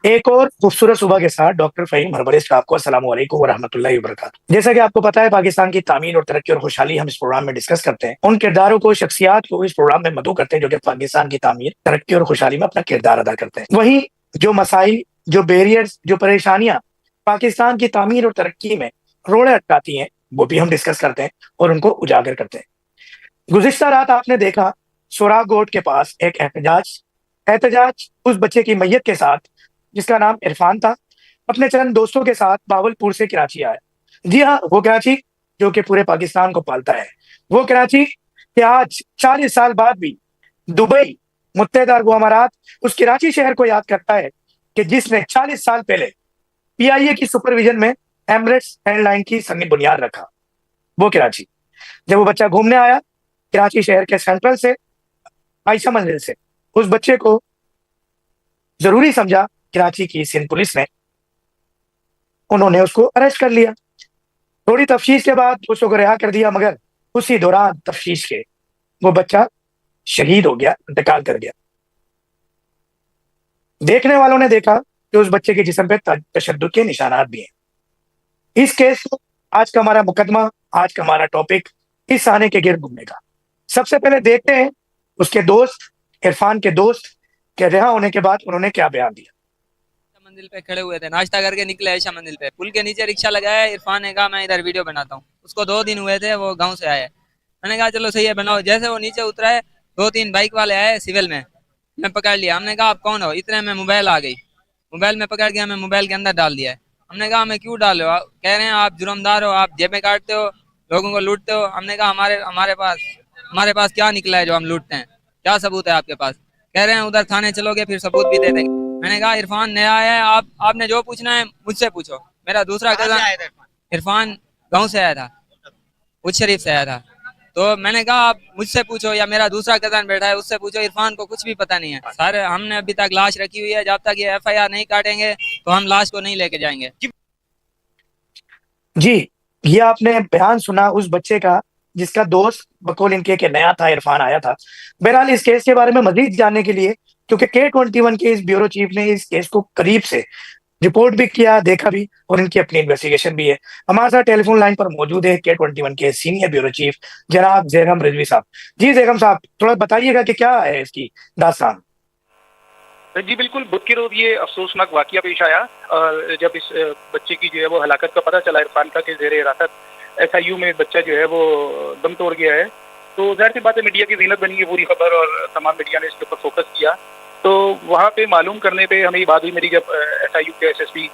एक और खूबसूरत सुबह के साथ डॉक्टर फ़हीम हरबरिश का आपको अस्सलामु अलैकुम व रहमतुल्लाहि व बरकातहू। जैसा कि आपको पता है, पाकिस्तान की तामीर और तरक्की और खुशहाली हम इस प्रोग्राम में डिस्कस करते हैं। उन किरदारों को, शख्सियात को इस प्रोग्राम में मदऊ करते हैं जो कि पाकिस्तान की तामीर, तरक्की और खुशहाली में अपना किरदार अदा करते हैं। वहीं जो मसाइल, जो बैरियर्स, जो परेशानियाँ पाकिस्तान की तामीर और तरक्की में रोड़े अटकाती हैं, वो भी हम डिस्कस करते हैं और उनको उजागर करते हैं। गुज़िश्ता रात आपने देखा, सोराग गोट के पास एक एहतजाज एहतजाज उस बच्चे की मैयत के साथ, जिसका नाम इरफान था, अपने चंद दोस्तों के साथ बावलपुर से कराची आया। जी हाँ, वो कराची जो कि पूरे पाकिस्तान को पालता है। वो कराची कि आज 40 साल बाद भी दुबई, मुत्तहदा अरब अमारात उस कराची शहर को याद करता है कि जिसने 40 साल पहले पीआईए की सुपरविजन में एमिरेट्स एयरलाइन की संग बुनियाद रखा। वो कराची। जब वो बच्चा घूमने आया कराची शहर के सेंट्रल से, आयशा मंजिल से, उस बच्चे को ज़रूरी समझा कराची की सिंध पुलिस ने। उन्होंने उसको अरेस्ट कर लिया। थोड़ी तफ्तीश के बाद उसको रिहा कर दिया, मगर उसी दौरान तफ्तीश के वो बच्चा शहीद हो गया, इंतकाल कर गया। देखने वालों ने देखा कि उस बच्चे के जिस्म पे तशद्दुद के निशानात भी हैं। इस केस को, आज का हमारा मुकदमा, आज का हमारा टॉपिक इस आने के गिर्द घूमेगा। सबसे पहले देखते हैं उसके दोस्त, इरफान के दोस्त के रिहा होने के बाद उन्होंने क्या बयान दिया। मंजिल पे खड़े हुए थे, नाश्ता करके निकले आयशा मंजिल पे, पुल के नीचे रिक्शा लगाया। इरफान ने कहा मैं इधर वीडियो बनाता हूँ। उसको 2 दिन हुए थे, वो गाँव से आया है। मैंने कहा चलो सही है, बनाओ। जैसे वो नीचे उतरा है, 2-3 बाइक वाले आए सिविल में। मैं पकड़ लिया। हमने कहा आप कौन हो? इतने में मोबाइल आ गई। मोबाइल में पकड़ के हमें मोबाइल के अंदर डाल दिया है। हमने कहा हमें क्यों डाल रहे हो? कह रहे हैं आप जुर्मदार हो, आप जेबें काटते हो, लोगों को लूटते हो। हमने कहा हमारे पास क्या निकला है जो हम लूटते हैं? क्या सबूत है आपके पास? कह रहे हैं उधर थाने चलोगे फिर सबूत भी दे देंगे। मैंने कहा इरफान नया आया है, आपने जो पूछना है मुझसे पूछो। मेरा दूसरा कजन इरफान गाँव से आया था, उच्च शरीफ से आया था। तो मैंने कहा आप मुझसे पूछो या मेरा दूसरा कजन बैठा है उससे पूछो। इरफान को कुछ भी पता नहीं है। सारे हमने अभी तक लाश रखी हुई है। जब तक ये एफआईआर नहीं काटेंगे तो हम लाश को नहीं लेके जाएंगे। जी, ये आपने बयान सुना उस बच्चे का जिसका दोस्त बकौल इनके के नया था, इरफान आया था। बहरहाल इस केस के बारे में मज़ीद जानने के लिए, क्योंकि के 21 के इस ब्यूरो चीफ ने इस केस को करीब से रिपोर्ट भी किया, देखा भी और इनकी अपनी इन्वेस्टिगेशन भी है। हमारे साथ टेलीफ़ोन लाइन पर मौजूद है के 21 के सीनियर ब्यूरो चीफ जनाब ज़ेगम रिजवी साहब। जी ज़ेगम साहब, थोड़ा बताइएगा कि क्या है इसकी दास्तान? जी बिल्कुल, बुध की रोज़ ये अफ़सोसनाक वाक़या पेश आया और जब इस बच्चे की जो है वो हलाकत का पता चला इरफान का कि ज़ेरे हिरासत एसआईयू में बच्चा जो है वो दम तोड़ गया है। तो ज़ाहिर-सी बात है मीडिया की ज़ीनत बनी है पूरी खबर और तमाम मीडिया ने इसके ऊपर फ़ोकस किया। तो वहाँ पे मालूम करने पे हमें ये बात हुई मेरी जब एसआईयू के एसएसपी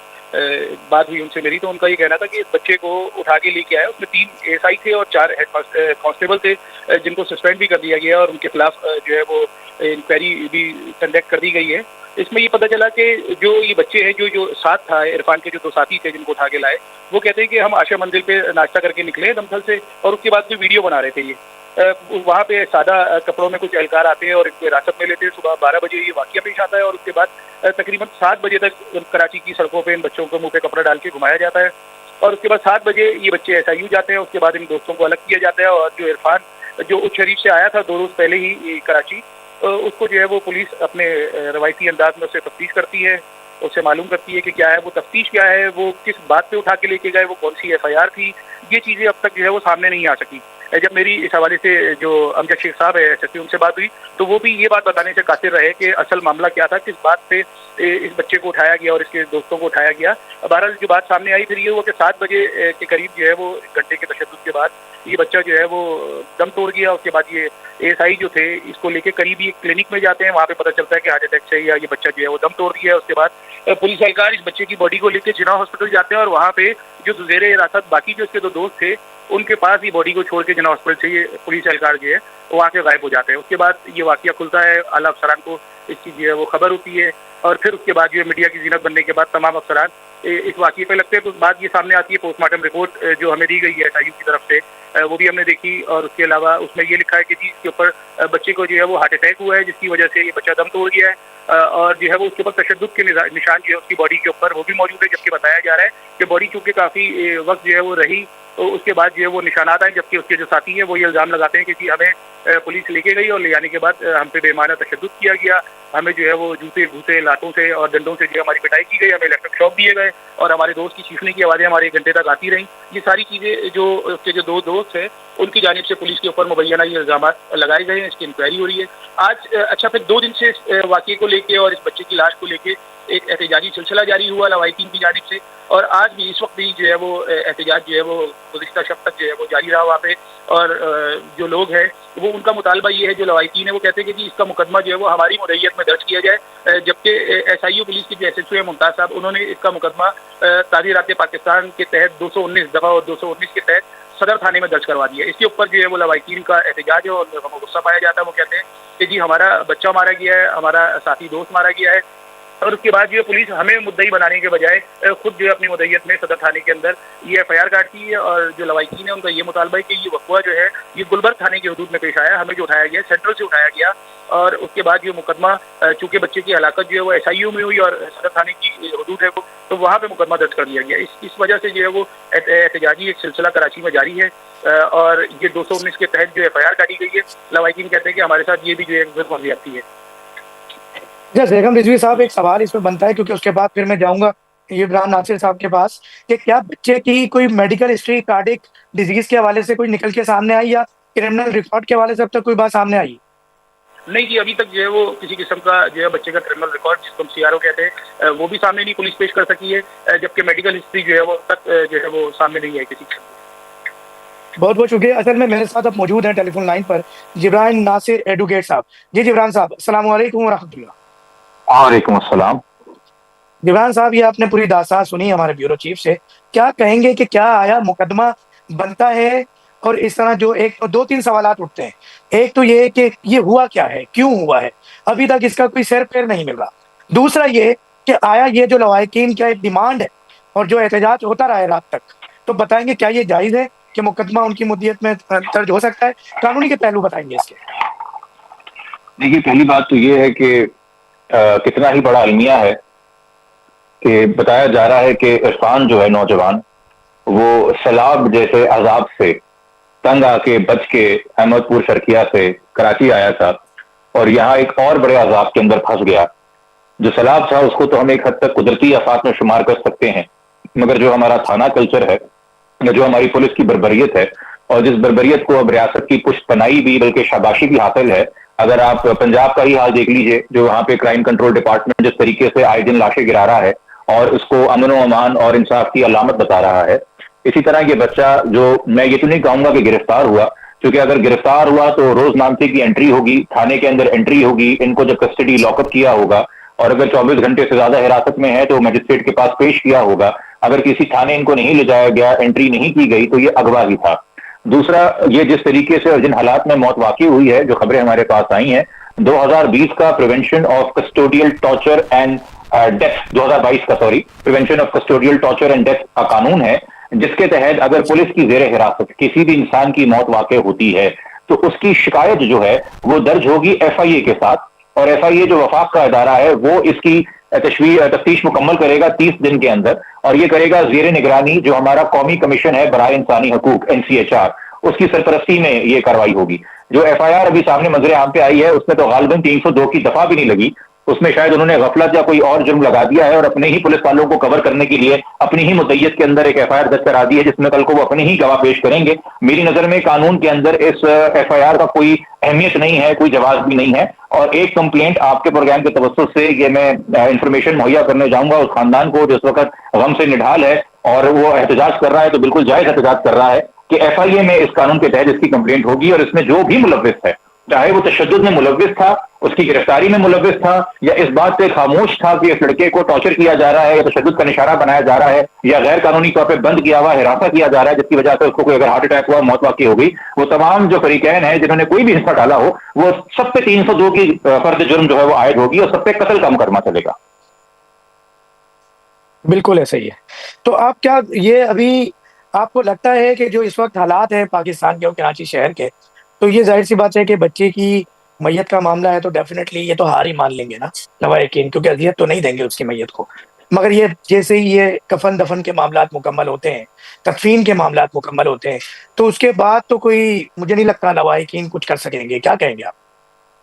बात हुई उनसे मेरी, तो उनका ये कहना था कि इस बच्चे को उठा के लेके आए। उसमें 3 एएसआई थे और 4 कांस्टेबल थे जिनको सस्पेंड भी कर दिया गया और उनके खिलाफ जो है वो इंक्वायरी भी कंडक्ट कर दी गई है। इसमें ये पता चला कि जो ये बच्चे हैं जो जो साथ था इरफान के जो 2 साथी थे जिनको उठा के लाए, वो कहते हैं कि हम आशा मंजिल पे नाश्ता करके निकले दमथल से और उसके बाद कोई वीडियो बना रहे थे ये। वहाँ पे सादा कपड़ों में कुछ एहलकार आते हैं और इनको हिरासत में लेते हैं। सुबह 12 बजे ये वाक़या पेश आता है और उसके बाद तकरीबन 7 बजे तक कराची की सड़कों पे इन बच्चों को मुँह पे कपड़ा डाल के घुमाया जाता है और उसके बाद 7 बजे ये बच्चे एसआईयू जाते हैं। उसके बाद इन दोस्तों को अलग किया जाता है और जो इरफान जो उच्च शरीफ से आया था 2 रोज़ पहले ही कराची, उसको जो है वो पुलिस अपने रवायती अंदाज में उससे तफ्तीश करती है, उससे मालूम करती है कि क्या है वो तफ्तीश क्या है, वो किस बात पे उठा के लेके गए, वो कौन सी एफआईआर थी। ये चीज़ें अब तक जो है वो सामने नहीं आ सकी। जब मेरी इस हवाले से जो अमजद शेख साहब है एसएसपी उनसे बात हुई तो वो भी ये बात बताने से कासिर रहे कि असल मामला क्या था, किस बात पे इस बच्चे को उठाया गया और इसके दोस्तों को उठाया गया। बहरहाल जो बात सामने आई फिर ये हुआ कि 7 बजे के करीब जो है वो घंटे के तशद्दुद के बाद ये बच्चा जो है वो दम तोड़ गया। उसके बाद ये एएसआई जो थे इसको लेके करीब ही क्लिनिक में जाते हैं, वहाँ पे पता चलता है कि हार्ट अटैक से या ये बच्चा जो है वो दम तोड़ गया है। उसके बाद पुलिस एहलकार इस बच्चे की बॉडी को लेकर जिना हॉस्पिटल जाते हैं और वहाँ पे जो ज़ेरे हिरासत बाकी जो इसके 2 दोस्त थे उनके पास ही बॉडी को छोड़ के जिना हॉस्पिटल से ये पुलिस एहलकार जो है वो वहाँ के गायब हो जाते हैं। उसके बाद ये वाक़या खुलता है, आला अफसरान को इसकी जो है वो खबर होती है और फिर उसके बाद जो है मीडिया की ज़ीनत बनने के बाद तमाम अफसरान इस वाक़ये पे लगते हैं। तो बाद ये सामने आती है पोस्टमार्टम रिपोर्ट जो हमें दी गई है एसआईयू की तरफ से, वो भी हमने देखी और उसके अलावा उसमें ये लिखा है कि जी इसके ऊपर बच्चे को जो है वो हार्ट अटैक हुआ है जिसकी वजह से ये बच्चा दम तोड़ गया है और जो है वो उसके ऊपर तशद्दुद के निशान जो है उसकी बॉडी के ऊपर वो भी मौजूद है। जबकि बताया जा रहा है कि बॉडी चूँकि काफ़ी वक्त जो है वो रही तो उसके बाद जो है वो निशानात आए, जबकि उसके जो साथी हैं वो ये इल्ज़ाम लगाते हैं कि जी हमें पुलिस लेके गई और ले जाने के बाद हम पे बेमाना तशद्दुद किया गया हमें जो है वो जूते भूसे लातों से और डंडों से जो है हमारी पिटाई की गई, हमें इलेक्ट्रिक शॉक दिए गए और हमारे दोस्त की चीखने की आवाज़ें हमारे 1 घंटे तक आती रहीं। ये सारी चीज़ें जो उसके जो 2 दोस्त हैं उनकी जानिब से पुलिस के ऊपर मुबैना ये इल्ज़ामात लगाए गए हैं, इसकी इंक्वायरी हो रही है। आज अच्छा फिर 2 दिन से इस वाक़ये को लेके और इस बच्चे की लाश को लेके एक एहतजाजी सिलसिला जारी हुआ लवाहिकीन की जानिब से, और आज भी इस वक्त भी जो है वो एहतजाज जो है वो गुज़िश्ता शब तक जो है वो जारी रहा वहाँ पे। और जो लोग हैं वो उनका मुतालबा ये है, जो लवाहिकीन है वो कहते हैं कि इसका मुकदमा जो है वो हमारी मुरैयत में दर्ज किया जाए, जबकि SIU पुलिस के जो SHO है मुमताज़ साहब, उन्होंने इसका मुकदमा ताज़ीरात पाकिस्तान के तहत 219 दफ़ा और 219 के तहत सदर थाने में दर्ज करवा दिया। इसके ऊपर जो है वो लवाहिकीन का एहतजाज है और गुस्सा पाया जाता है। वो कहते हैं कि जी हमारा बच्चा मारा गया है, हमारा साथी दोस्त मारा गया है, और उसके बाद जो है पुलिस हमें मुद्दई बनाने के बजाय खुद जो है अपनी मुद्दईयत में सदर थाने के अंदर ये FIR काटती है। और जो लवाहिकीन है उनका ये मुतालबा है कि ये वक़्वा जो है ये गुलबर्ग थाने की हदूद में पेश आया, हमें जो उठाया गया सेंट्रल से उठाया गया, और उसके बाद ये मुकदमा चूँकि बच्चे की हलाकत जो है वो SIU में हुई और सदर थाने की हदूद है वो, तो वहाँ पे मुकदमा दर्ज कर दिया गया। इस वजह से जो है वो एहतजाजी एक सिलसिला कराची में जारी है, और ये 219 के तहत जो FIR काटी गई है। लवाहिकीन कहते हैं कि हमारे साथ ये भी जो है फिर ज्यादती है। बेगम रिजवी साहब, एक सवाल इसमें बनता है क्योंकि उसके बाद फिर मैं जाऊंगा इब्राहिम नासिर साहब के पास कि क्या बच्चे की कोई मेडिकल हिस्ट्री कार्डिक डिजीज के हवाले से कोई निकल के सामने आई या क्रिमिनल रिकॉर्ड के हवाले से अब तक कोई बात सामने आई? नहीं जी, अभी तक जो है वो किसी किस्म का जो है बच्चे का क्रिमिनल रिकॉर्ड जिसको हम CRO कहते हैं वो भी सामने नहीं पुलिस पेश कर सकी है, जबकि मेडिकल हिस्ट्री जो है वो अब तक जो है वो सामने नहीं आई किसी किस्म की। बहुत बहुत शुक्रिया। असल में मेरे साथ अब मौजूद हैं टेलीफोन लाइन पर जिब्रान नासिर एडवोकेट साहब। जी जिब्रान साहब, अस्सलाम वालेकुम व रहमतुल्लाह। वालेकुम अस्सलाम। जिब्रान साहब, ये आपने पूरी दास्तान सुनी हमारे ब्यूरो चीफ से, क्या कहेंगे कि क्या आया मुकदमा बनता है? और इस तरह जो एक तो 2-3 सवालात उठते हैं। एक तो ये कि ये हुआ क्या है, क्यों हुआ है, अभी तक इसका कोई सैर पैर नहीं मिल रहा। दूसरा ये कि आया ये जो लवाहिकीन का एक डिमांड है और जो एहतजाज होता रहा है रात तक, तो बताएंगे क्या ये जायज़ है कि मुकदमा उनकी मुद्दत में दर्ज हो सकता है? कानूनी के पहलू बताएंगे इसके। देखिए, पहली बात तो ये है कि कितना ही बड़ा अलमिया है कि बताया जा रहा है कि इरफान जो है नौजवान, वो सैलाब जैसे अजाब से तंग आके बच के अहमदपुर शर्किया से कराची आया था और यहाँ एक और बड़े अजाब के अंदर फंस गया। जो सैलाब था उसको तो हम एक हद तक कुदरती आफात में शुमार कर सकते हैं, मगर जो हमारा थाना कल्चर है, जो हमारी पुलिस की बर्बरियत है, और जिस बर्बरियत को अब रियासत की पुष्टपनाई भी बल्कि शाबाशी भी हासिल है। अगर आप पंजाब का ही हाल देख लीजिए, जो वहाँ पे क्राइम कंट्रोल डिपार्टमेंट जिस तरीके से आए दिन लाशें गिरा रहा है और उसको अमन व अमान और इंसाफ की अलामत बता रहा है, इसी तरह ये बच्चा, जो मैं ये तो नहीं कहूंगा कि गिरफ्तार हुआ, क्योंकि अगर गिरफ्तार हुआ तो रोजनामचे की एंट्री होगी, थाने के अंदर एंट्री होगी, इनको जब कस्टडी लॉकअप किया होगा, और अगर 24 घंटे से ज्यादा हिरासत में है तो मजिस्ट्रेट के पास पेश किया होगा। अगर किसी थाने इनको नहीं ले जाया गया, एंट्री नहीं की गई, तो ये अगवा ही था। दूसरा, ये जिस तरीके से और जिन हालात में मौत वाकई हुई है, जो खबरें हमारे पास आई हैं, 2020 का prevention of custodial torture and death 2022 का prevention of custodial torture and death का कानून है, जिसके तहत अगर पुलिस की जेर हिरासत किसी भी इंसान की मौत वाकई होती है तो उसकी शिकायत जो है वो दर्ज होगी FIA के साथ, और FIA जो वफाक का इदारा है वो इसकी तफ्तीश मुकम्मल करेगा 30 दिन के अंदर, और ये करेगा जेर निगरानी जो हमारा कौमी कमीशन है बराए इंसानी हकूक NCHR, उसकी सरपरस्ती में ये कार्रवाई होगी। जो FIR अभी सामने मंजरे आम पे आई है उसमें तो गालिबन 302 की दफा भी नहीं लगी, उसमें शायद उन्होंने गफलत या कोई और जुर्म लगा दिया है और अपने ही पुलिस वालों को कवर करने के लिए अपनी ही मुद्दईयत के अंदर एक FIR दर्ज करा दी है, जिसमें कल को वो अपने ही गवाह पेश करेंगे। मेरी नजर में कानून के अंदर इस FIR का कोई अहमियत नहीं है, कोई जवाब भी नहीं है। और एक कंप्लेंट आपके प्रोग्राम के तवज्जुह से ये मैं इंफॉर्मेशन मुहैया करने जाऊंगा उस खानदान को जो इस वक्त गम से निढाल है और वो एहतजाज कर रहा है, तो बिल्कुल जायज एहतजाज कर रहा है कि FIA में इस कानून के तहत इसकी कंप्लेंट होगी, और इसमें जो भी मुलव्विस है, चाहे वो तशद्दुद में मुलव्विस था, उसकी गिरफ्तारी में मुलव्विस था, या इस बात पे खामोश था कि इस लड़के को टॉर्चर किया जा रहा है या तशद्दुद का निशाना बनाया जा रहा है या गैर कानूनी तौर पर बंद किया हुआ हिरासत किया जा रहा है जिसकी वजह से उसको कोई अगर हार्ट अटैक हुआ, मौत वाकई हो गई, वो तमाम जो फरीकैन है जिन्होंने कोई भी हिस्सा डाला हो, वो सब पे 302 की फर्द जुर्म जो है वो आयद होगी और सब पे कत्ल का मुकदमा चलेगा। बिल्कुल ऐसा ही है। तो आप क्या ये अभी आपको लगता है कि जो इस वक्त हालात हैं पाकिस्तान के और कराची शहर के, तो ये जाहिर सी बात है कि बच्चे की मैयत का मामला है तो डेफिनेटली ये तो हार ही मान लेंगे ना लवाहिकीन, क्योंकि अजियत तो नहीं देंगे उसकी मैयत को। मगर ये जैसे ही ये कफन दफन के मामलात मुकम्मल होते हैं, तदफीन के मामलात मुकम्मल होते हैं, तो उसके बाद तो कोई मुझे नहीं लगता लवाहिकीन कुछ कर सकेंगे। क्या कहेंगे आप?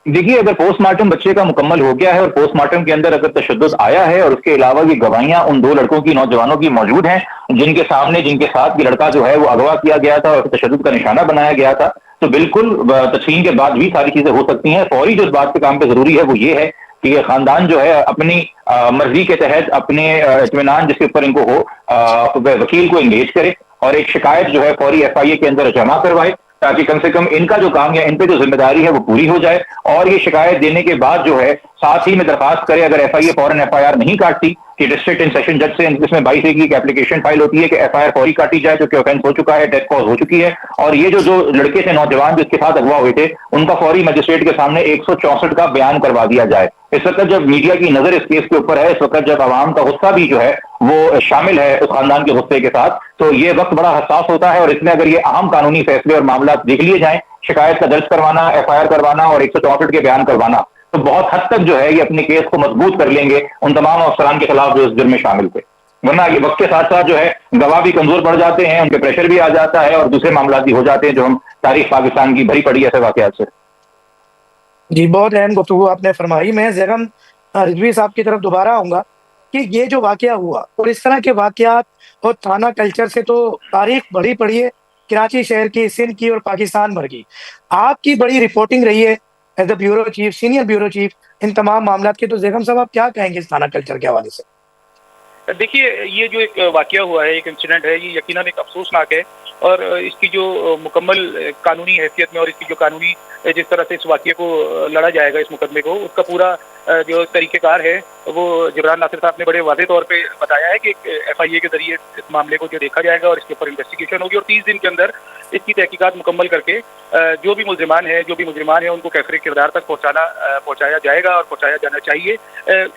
देखिए, अगर पोस्टमार्टम बच्चे का मुकम्मल हो गया है और पोस्टमार्टम के अंदर अगर तशद्दुद आया है और उसके अलावा ये गवाहियां उन 2 लड़कों की, नौजवानों की मौजूद हैं, जिनके साथ ये लड़का जो है वो अगवा किया गया था और तशद्दुद का निशाना बनाया गया था, तो बिल्कुल तस्लीम के बाद भी सारी चीजें हो सकती हैं। फौरी जो इस बात के काम पे जरूरी है वो ये है कि ये खानदान जो है अपनी मर्जी के तहत अपने इत्मीनान जिसके ऊपर इनको हो वकील को एंगेज करे और एक शिकायत जो है फौरी FIA के अंदर जमा करवाए, ताकि कम से कम इनका जो काम या इन पे जो जिम्मेदारी है वो पूरी हो जाए। और ये शिकायत देने के बाद जो है साथ ही में दरखास्त करे, अगर FIA फौरन FIR नहीं काटती, कि डिस्ट्रिक्ट एंड सेशन जज से इसमें 22 की एप्लीकेशन फाइल होती है कि FIR फौरी काटी जाए, जो कि ऑफेंस हो चुका है, डेथ कॉज हो चुकी है। और ये जो लड़के थे, नौजवान जिसके साथ अगवा हुए थे, उनका फौरी मजिस्ट्रेट के सामने 164 का बयान करवा दिया जाए। इस वक्त जब मीडिया की नजर इस केस के ऊपर है, इस वक्त जब आवाम का गुस्सा भी जो है वो शामिल है उस खानदान के गुस्से के साथ, तो ये वक्त बड़ा हसास होता है। और इसमें अगर ये अहम कानूनी फैसले और मामला देख लिए जाएं, शिकायत का दर्ज करवाना, FIR करवाना और 164 के बयान करवाना, तो बहुत हद तक जो है ये अपने केस को मजबूत कर लेंगे उन तमाम अफसरान के खिलाफ जो इस जुर्म में शामिल थे। वरना ये वक्त के साथ साथ जो है गवाह भी कमजोर पड़ जाते हैं, उनके प्रेशर भी आ जाता है और दूसरे मामला भी हो जाते हैं जो हम तारीख पाकिस्तान की भरी पड़ी ऐसे वाकयात से। जी, बहुत अहम गुफ्तगू आपने फरमाई। मैं ज़ैगम रिजवी साहब की तरफ दोबारा आऊँगा कि ये जो वाक़या हुआ और इस तरह के वाक़यात और थाना कल्चर से तो तारीख बड़ी पड़ी है, कराची शहर की, सिंध की और पाकिस्तान भर की। आपकी बड़ी रिपोर्टिंग रही है as a bureau chief, senior bureau chief इन तमाम मामलात की। तो ज़ैगम साहब आप क्या कहेंगे इस थाना कल्चर के हवाले से? देखिए, ये जो एक वाकया हुआ है, एक इंसिडेंट है, ये यकीनन एक अफसोसनाक है और इसकी जो मुकम्मल कानूनी हैसियत में और इसकी जो कानूनी जिस तरह से इस वाकये को लड़ा जाएगा, इस मुकदमे को, उसका पूरा जो तरीक़ेकार है वो जबरान नासिर साहब ने बड़े वाज़ेह तौर पे बताया है कि FIA के ज़रिए इस मामले को जो देखा जाएगा और इसके ऊपर इन्वेस्टिगेशन होगी और 30 दिन के अंदर इसकी तहकीकात मुकम्मल करके जो भी मुल्ज़िमान हैं उनको कैफ़रे किरदार तक पहुँचाया जाएगा और पहुँचाया जाना चाहिए।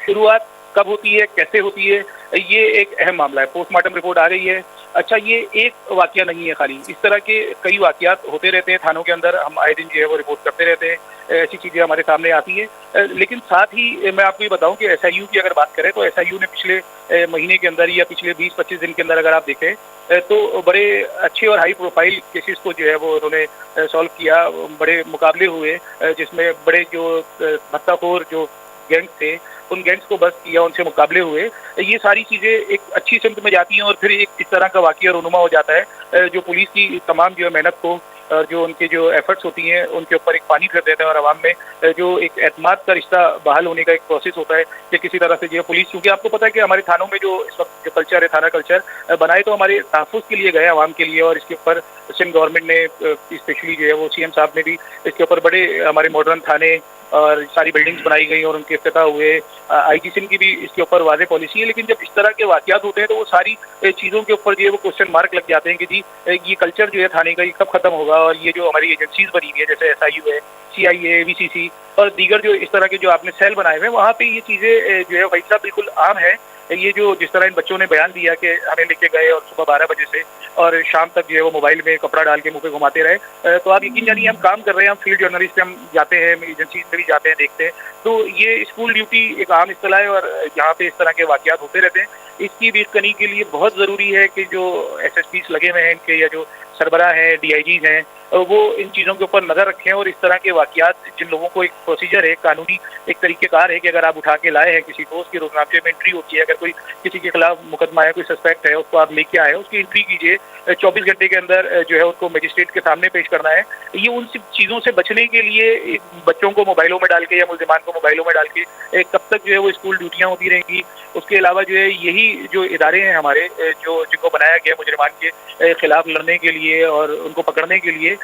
शुरुआत कब होती है, कैसे होती है, ये एक अहम मामला है। पोस्टमार्टम रिपोर्ट आ गई है। अच्छा, ये एक वाकया नहीं है खाली, इस तरह के कई वाकयात होते रहते हैं थानों के अंदर, हम आए दिन जो है वो रिपोर्ट करते रहते हैं, ऐसी चीज़ें हमारे सामने आती हैं। लेकिन साथ ही मैं आपको ये बताऊं कि SIU की अगर बात करें तो SIU ने पिछले महीने के अंदर या पिछले 20-25 दिन के अंदर अगर आप देखें तो बड़े अच्छे और हाई प्रोफाइल केसेस को जो है वो उन्होंने सॉल्व किया, बड़े मुकाबले हुए जिसमें बड़े जो भत्ताखोर जो गैंग्स थे उन गैंग्स को बस किया, उनसे मुकाबले हुए। ये सारी चीज़ें एक अच्छी सिमत में जाती हैं और फिर एक इस तरह का वाक़या रूनुमा हो जाता है जो पुलिस की तमाम जो मेहनत को और जो उनके जो एफर्ट्स होती हैं उनके ऊपर एक पानी फिर देता है और आवाम में जो एक एतमाद का रिश्ता बहाल होने का एक प्रोसेस होता है कि किसी तरह से जो पुलिस, क्योंकि आपको पता है कि हमारे थानों में जो इस वक्त जो कल्चर है, थाना कल्चर बनाए तो हमारे तहफ़्फ़ुज़ के लिए गए, आवाम के लिए, और इसके ऊपर सिंध गवर्नमेंट ने स्पेशली जो है वो CM साहब ने भी इसके ऊपर बड़े हमारे मॉडर्न थाने और सारी बिल्डिंग्स बनाई गई और उनके इफ्तिताह हुए। IG सिंध की भी इसके ऊपर वाज़े पॉलिसी है। लेकिन जब इस तरह के वाक़यात होते हैं तो वो सारी चीज़ों के ऊपर जो है वो क्वेश्चन मार्क लग जाते हैं कि जी ये कल्चर जो है थाने का ये कब खत्म होगा। और ये जो हमारी एजेंसीज बनी हुई है जैसे SIU है, CIA, VCC और दीगर जो इस तरह के जो आपने सेल बनाए हुए हैं, वहाँ पे ये चीज़ें जो है भाई साहब बिल्कुल आम है। ये जो जिस तरह इन बच्चों ने बयान दिया कि हमें लेके गए और सुबह 12 बजे से और शाम तक जो है वो मोबाइल में कपड़ा डाल के मुंह पे घुमाते रहे, तो आप यकीन जानिए हम काम कर रहे हैं, हम फील्ड जर्नलिस्ट, हम जाते हैं एजेंसी में भी जाते हैं, देखते हैं, तो ये स्कूल ड्यूटी एक आम इस्तेलाह है और यहाँ पे इस तरह के वाक़यात होते रहते हैं। इसकी भी कनी के लिए बहुत ज़रूरी है कि जो SSPs लगे हुए हैं इनके या जो सरबराह हैं, DIGs हैं, वो इन चीज़ों के ऊपर नज़र रखें और इस तरह के वाक़यात जिन लोगों को एक प्रोसीजर है, कानूनी एक तरीक़ेकार है कि अगर आप उठा के लाए हैं किसी को, उसकी रोज़नामे में एंट्री होती है, अगर कोई किसी के खिलाफ मुकदमा है, कोई सस्पेक्ट है, उसको आप लेके आए, उसकी एंट्री कीजिए, 24 घंटे के अंदर जो है उसको मजिस्ट्रेट के सामने पेश करना है। ये उन सब चीज़ों से बचने के लिए बच्चों को मोबाइलों में डाल के या मुल्ज़िमान को मोबाइलों में डाल के कब तक जो है वो स्कूल ड्यूटियाँ होती रहेंगी। उसके अलावा जो है यही जो इदारे हैं हमारे जो जिनको बनाया गया मुजरिमान के खिलाफ लड़ने के लिए और उनको पकड़ने के लिए,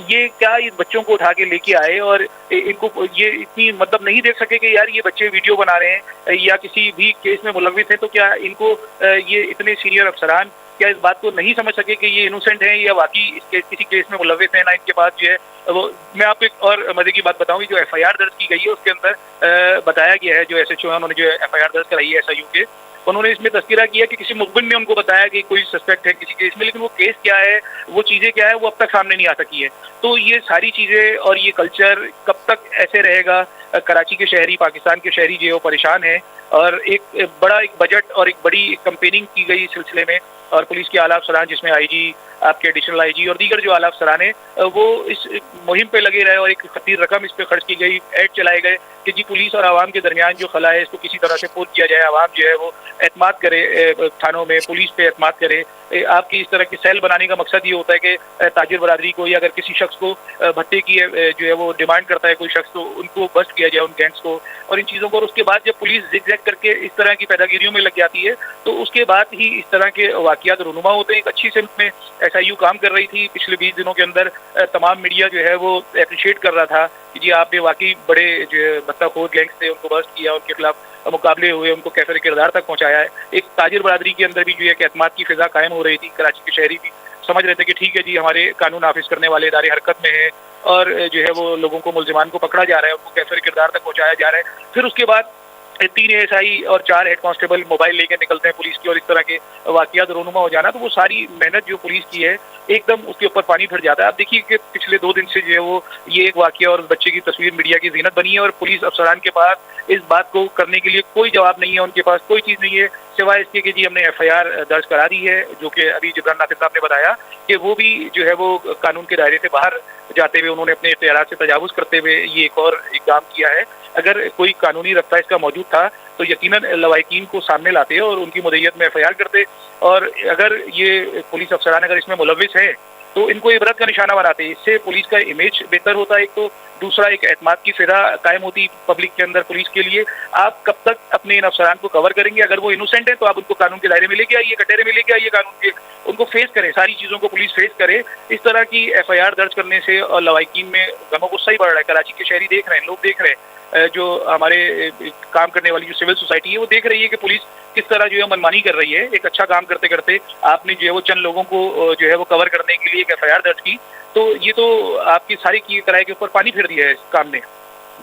ये क्या इस बच्चों को उठा के लेके आए और इनको ये इतनी मतलब नहीं देख सके कि यार ये बच्चे वीडियो बना रहे हैं या किसी भी केस में मुलविस हैं, तो क्या इनको ये इतने सीनियर अफसरान क्या इस बात को नहीं समझ सके कि ये इनोसेंट हैं या वाकई इसके किसी केस में मुलविस हैं ना इनके पास जो है वो। मैं आपको एक और मजे की बात बताऊंगी, जो FIR दर्ज की गई है उसके अंदर बताया गया है, जो SHO है उन्होंने जो FIR दर्ज कराई है SIU के, उन्होंने इसमें तस्करा किया कि किसी मुखबिर ने उनको बताया कि कोई सस्पेक्ट है किसी केस में, लेकिन वो केस क्या है, वो चीज़ें क्या है, वो अब तक सामने नहीं आ सकी है। तो ये सारी चीज़ें और ये कल्चर कब तक ऐसे रहेगा। कराची के शहरी, पाकिस्तान के शहरी जो है वो परेशान है और एक बड़ा एक बजट और एक बड़ी कैंपेनिंग की गई इस सिलसिले में और पुलिस के आला अफसरान जिसमें आईजी, आपके एडिशनल आईजी और दीगर जो आला अफसरान है वो इस मुहिम पे लगे रहे और एक खतीर रकम इस पे खर्च की गई, ऐड चलाए गए कि जी पुलिस और आवाम के दरमियान जो खला है इसको किसी तरह से पूर्ण किया जाए, आवाम जो है वो एतमाद करे थानों में, पुलिस पे एतमाद करे। आपकी इस तरह की सेल बनाने का मकसद ये होता है कि ताजिर बरादरी को या अगर किसी शख्स को भट्टे की जो है वो डिमांड करता है कोई शख्स, तो उनको बस्ट किया जाए, उन गैंग्स को और इन चीज़ों को। और उसके बाद जब पुलिस जिग-जैग करके इस तरह की पैदागिरियों में लग जाती है तो उसके बाद ही इस तरह के वाक़ियात रूनुमा होते हैं। एक अच्छी सिमत में SIU काम कर रही थी पिछले 20 दिनों के अंदर, तमाम मीडिया जो है वो अप्रिशिएट कर रहा था कि जी आपने वाकई बड़े जो है भत्ताखोर गैंग्स थे उनको बस्ट किया, उनके खिलाफ मुकाबले हुए, उनको कैफे किरदार तक पहुंचाया है। एक ताजिर बरादरी के अंदर भी जो है कि एतमाद की फिजा कायम हो रही थी। कराची के शहरी भी समझ रहे थे कि ठीक है जी हमारे कानून नाफिज करने वाले इदारे हरकत में हैं और जो है वो लोगों को मुल्जिमान को पकड़ा जा रहा है, उनको कैफे किरदार तक पहुंचाया जा रहा है। फिर उसके बाद 3 ASI और 4 हेड कांस्टेबल मोबाइल लेके निकलते हैं पुलिस की और इस तरह के वाकयात रूनुमा हो जाना, तो वो सारी मेहनत जो पुलिस की है एकदम उसके ऊपर पानी फिर जाता है। आप देखिए कि पिछले 2 दिन से जो है वो ये एक वाकया और बच्चे की तस्वीर मीडिया की ज़ीनत बनी है और पुलिस अफसरान के पास इस बात को करने के लिए कोई जवाब नहीं है, उनके पास कोई चीज़ नहीं है सिवाय इसके कि जी हमने FIR दर्ज करा दी है, जो कि अभी जिब्रान नासिर साहब ने बताया कि वो भी जो है वो कानून के दायरे से बाहर जाते हुए उन्होंने अपने इख्तियारात से तजावुज़ करते हुए ये एक और इक़दाम किया है। अगर कोई कानूनी रफ्ता इसका मौजूद था तो यकीनन लवाहिकीन को सामने लाते और उनकी मुद्दत में FIR करते, और अगर ये पुलिस अफसरान अगर इसमें मुलविस है तो इनको इबरत का निशाना बनाते। इससे पुलिस का इमेज बेहतर होता है, एक तो दूसरा एक एतमाद की फिजा कायम होती पब्लिक के अंदर पुलिस के लिए। आप कब तक अपने इन अफसरान को कवर करेंगे? अगर वो इनोसेंट है तो आप उनको कानून के दायरे में लेके आइए, कटहरे में लेके आइए, कानून के उनको फेस करें, सारी चीज़ों को पुलिस फेस करे। इस तरह की FIR दर्ज करने से और लवाहिकीन में गमो गुस्सा ही बढ़ रहा है। कराची के शहरी देख रहे हैं, लोग देख रहे हैं, जो हमारे काम करने वाली जो सिविल सोसाइटी है वो देख रही है कि पुलिस किस तरह जो है मनमानी कर रही है। एक अच्छा काम करते करते आपने जो है वो चंद लोगों को जो है वो कवर करने के लिए एक FIR दर्ज की, तो ये तो आपकी सारी की कराए के ऊपर पानी फिर दिया है इस काम ने।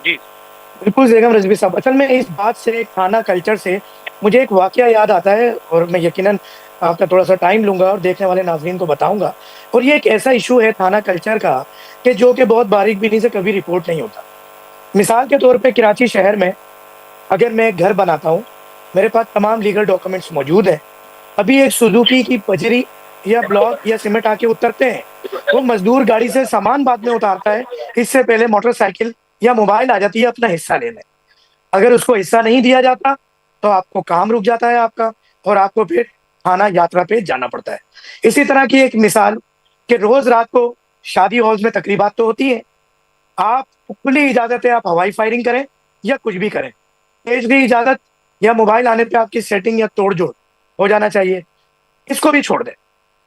जी बिल्कुल बेगम रजवी साहब, असल में इस बात से, थाना कल्चर से मुझे एक वाकया याद आता है और मैं यकीनन आपका थोड़ा सा टाइम लूंगा और देखने वाले नाज़रीन को बताऊंगा। और ये एक ऐसा इशू है थाना कल्चर का कि जो कि बहुत बारीक बीनी से कभी रिपोर्ट नहीं होता। मिसाल के तौर पे कराची शहर में अगर मैं एक घर बनाता हूँ, मेरे पास तमाम लीगल डॉक्यूमेंट्स मौजूद हैं, अभी एक सुजुकी की पजरी या ब्लॉक या सीमेंट आके उतरते हैं, वो मजदूर गाड़ी से सामान बाद में उतारता है, इससे पहले मोटरसाइकिल या मोबाइल आ जाती है अपना हिस्सा लेने। अगर उसको हिस्सा नहीं दिया जाता तो आपको काम रुक जाता है आपका और आपको फिर थाना यात्रा पे जाना पड़ता है। इसी तरह की एक मिसाल कि रोज रात को शादी हॉल्स में तकरीबात तो होती है, आप खुली इजाजत है आप हवाई फायरिंग करें या कुछ भी करें, तेज की इजाजत या मोबाइल आने पे आपकी सेटिंग या तोड़ जोड़ हो जाना चाहिए, इसको भी छोड़ दें।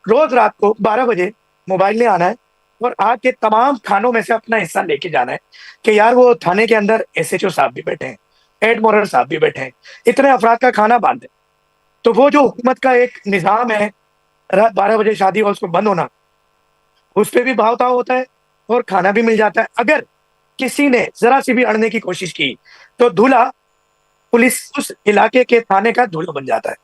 रोज रात को 12 बजे मोबाइल ले आना है और आके तमाम खानों में से अपना हिस्सा लेके जाना है कि यार वो थाने के अंदर SHO साहब भी बैठे हैं, हेड मोरल साहब भी बैठे हैं, इतने अफराद का खाना बांध दें। तो वो जो हुकूमत का एक निज़ाम है रात 12 बजे शादी हॉल्स को बंद होना, उस पर भी भाव ताव होता है और खाना भी मिल जाता है। अगर किसी ने जरा सी भी अड़ने की कोशिश की तो दूल्हा पुलिस उस इलाके के थाने का दूल्हा बन जाता है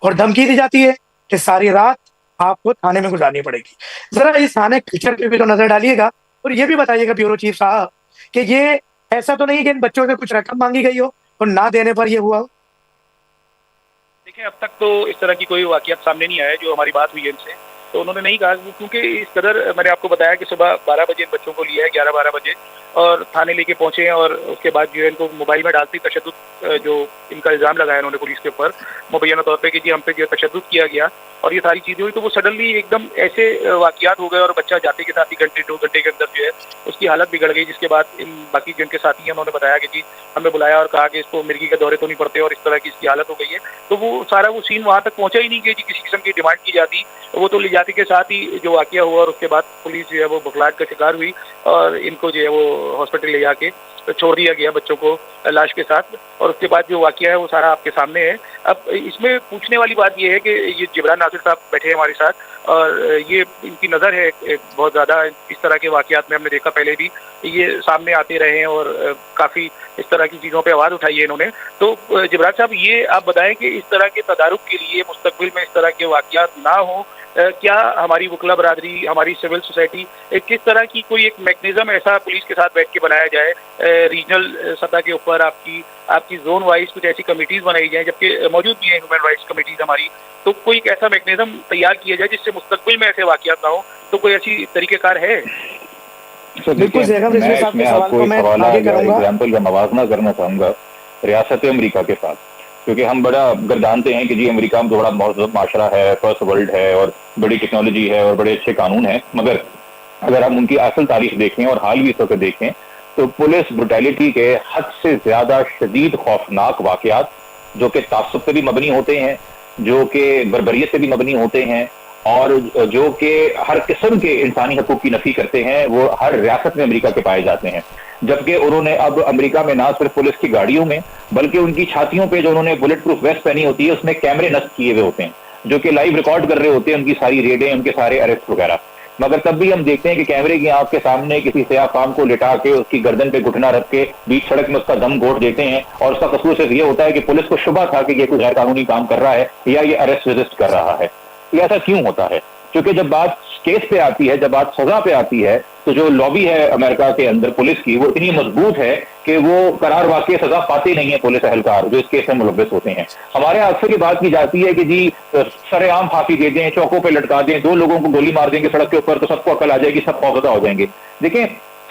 और धमकी दी जाती है कि सारी रात आपको थाने में गुजारनी पड़ेगी। जरा इस थाने कल्चर पे भी तो नजर डालिएगा और ये भी बताइएगा ब्यूरो चीफ साहब कि ये ऐसा तो नहीं कि इन बच्चों से कुछ रकम मांगी गई हो और ना देने पर ये हुआ हो। देखिए अब तक तो इस तरह की कोई वाकयात सामने नहीं आया जो हमारी बात हुई है इनसे, तो उन्होंने नहीं कहा क्योंकि इस कदर मैंने आपको बताया कि सुबह 12 बजे इन बच्चों को लिया है, 11-12 बजे और थाने लेके पहुंचे हैं और उसके बाद जो है इनको मोबाइल में डालती तशद्दुद जो इनका इल्ज़ाम लगाया उन्होंने पुलिस के ऊपर मुबैना तौर पे कि जी हम पे जो तशद्दुद किया गया और ये सारी चीज़ें हुई, तो वो सडनली एकदम ऐसे वाकयात हो गए और बच्चा जाते के साथ ही घंटे 2 घंटे के अंदर जो है उसकी हालत बिगड़ गई। जिसके बाद इन बाकी जिनके साथी हैं उन्होंने बताया कि जी हमें बुलाया और कहा कि इसको मिर्गी के दौरे तो नहीं पड़ते और इस तरह की इसकी हालत हो गई है। तो वो सारा वो सीन वहाँ तक पहुँचा ही नहीं कि जी किसी किस्म की डिमांड की जाती, वो तो ले जाती के साथ ही जो वाकया हुआ और उसके बाद पुलिस जो है वो बुखलाहट का शिकार हुई और इनको जो है वो हॉस्पिटल ले जाके छोड़ दिया गया बच्चों को लाश के साथ। और उसके बाद जो वाकया है वो सारा आपके सामने है। अब इसमें पूछने वाली बात ये है कि ये जिब्रान नासिर साहब बैठे हैं हमारे साथ और ये इनकी नज़र है बहुत ज़्यादा इस तरह के वाकयात में, हमने देखा पहले भी ये सामने आते रहे हैं और काफ़ी इस तरह की चीज़ों पे आवाज़ उठाई है इन्होंने। तो जिब्रान साहब ये आप बताएं कि इस तरह के तदारुक के लिए मुस्तकबिल में इस तरह के वाकयात ना हो क्या हमारी वकला बरादरी, हमारी सिविल सोसाइटी किस तरह की कोई एक मैकेनिज्म ऐसा पुलिस के साथ बैठ के बनाया जाए, रीजनल सतह के ऊपर आपकी जोन वाइज कुछ ऐसी कमिटीज बनाई जाए, जबकि मौजूद भी है ह्यूमन राइट्स कमिटीज हमारी, तो कोई एक ऐसा मैकेनिज्म तैयार किया जाए जिससे मुस्तकबिल में ऐसे वाकयात ना हो, तो कोई ऐसी तरीकेकार है? बिल्कुल ज़ैगम रिजवी साहब के सवाल को मैं आगे करूंगा। एग्जाम्पल का मवाजना करना चाहूंगा रियासत अमेरिका के साथ, क्योंकि हम बड़ा अगर जानते हैं कि जी अमेरिका में तो बड़ा महजूब माशरा है, फर्स्ट वर्ल्ड है और बड़ी टेक्नोलॉजी है और बड़े अच्छे कानून हैं, मगर अगर हम उनकी असल तारीख देखें और हाल भी वक्त देखें तो पुलिस ब्रुटैलिटी के हद से ज्यादा शदीद खौफनाक वाकयात जो कि तासुब पे भी मबनी होते हैं, जो कि बर्बरियत पे भी मबनी होते हैं और जो कि हर किस्म के इंसानी हकूक की नफी करते हैं, वो हर रियासत में अमेरिका के पाए जाते हैं। जबकि उन्होंने अब अमेरिका में ना सिर्फ पुलिस की गाड़ियों में बल्कि उनकी छातियों पे जो उन्होंने बुलेट प्रूफ वेस्ट पहनी होती है उसमें कैमरे नस्ब किए हुए होते हैं जो कि लाइव रिकॉर्ड कर रहे होते हैं उनकी सारी रेडें, उनके सारे अरेस्ट वगैरह। मगर तब भी हम देखते हैं कि कैमरे की आंख के सामने किसी सयाह फाम को लिटा के उसकी गर्दन पे घुटना रख के बीच सड़क में उसका दम घोट देते हैं और उसका कसूर सिर्फ ये होता है कि पुलिस को शुबा था कि ये कोई गैर कानूनी काम कर रहा है या ये अरेस्ट रजिस्ट कर रहा है। ये ऐसा क्यों होता है? क्योंकि जब बात केस पे आती है, जब बात सजा पे आती है, तो जो लॉबी है अमेरिका के अंदर पुलिस की वो इतनी मजबूत है कि वो करार वाकई सजा पाते नहीं है पुलिस एहलकार जो इस केस में मुलव्वस होते हैं। हमारे यहाँ अक्सर ये बात की जाती है कि जी सरेआम फांसी दे दें, चौकों पे लटका दें, 2 लोगों को गोली मार देंगे सड़क के ऊपर तो सबको अकल आ जाएगी, सब खौफजदा हो जाएंगे। देखें,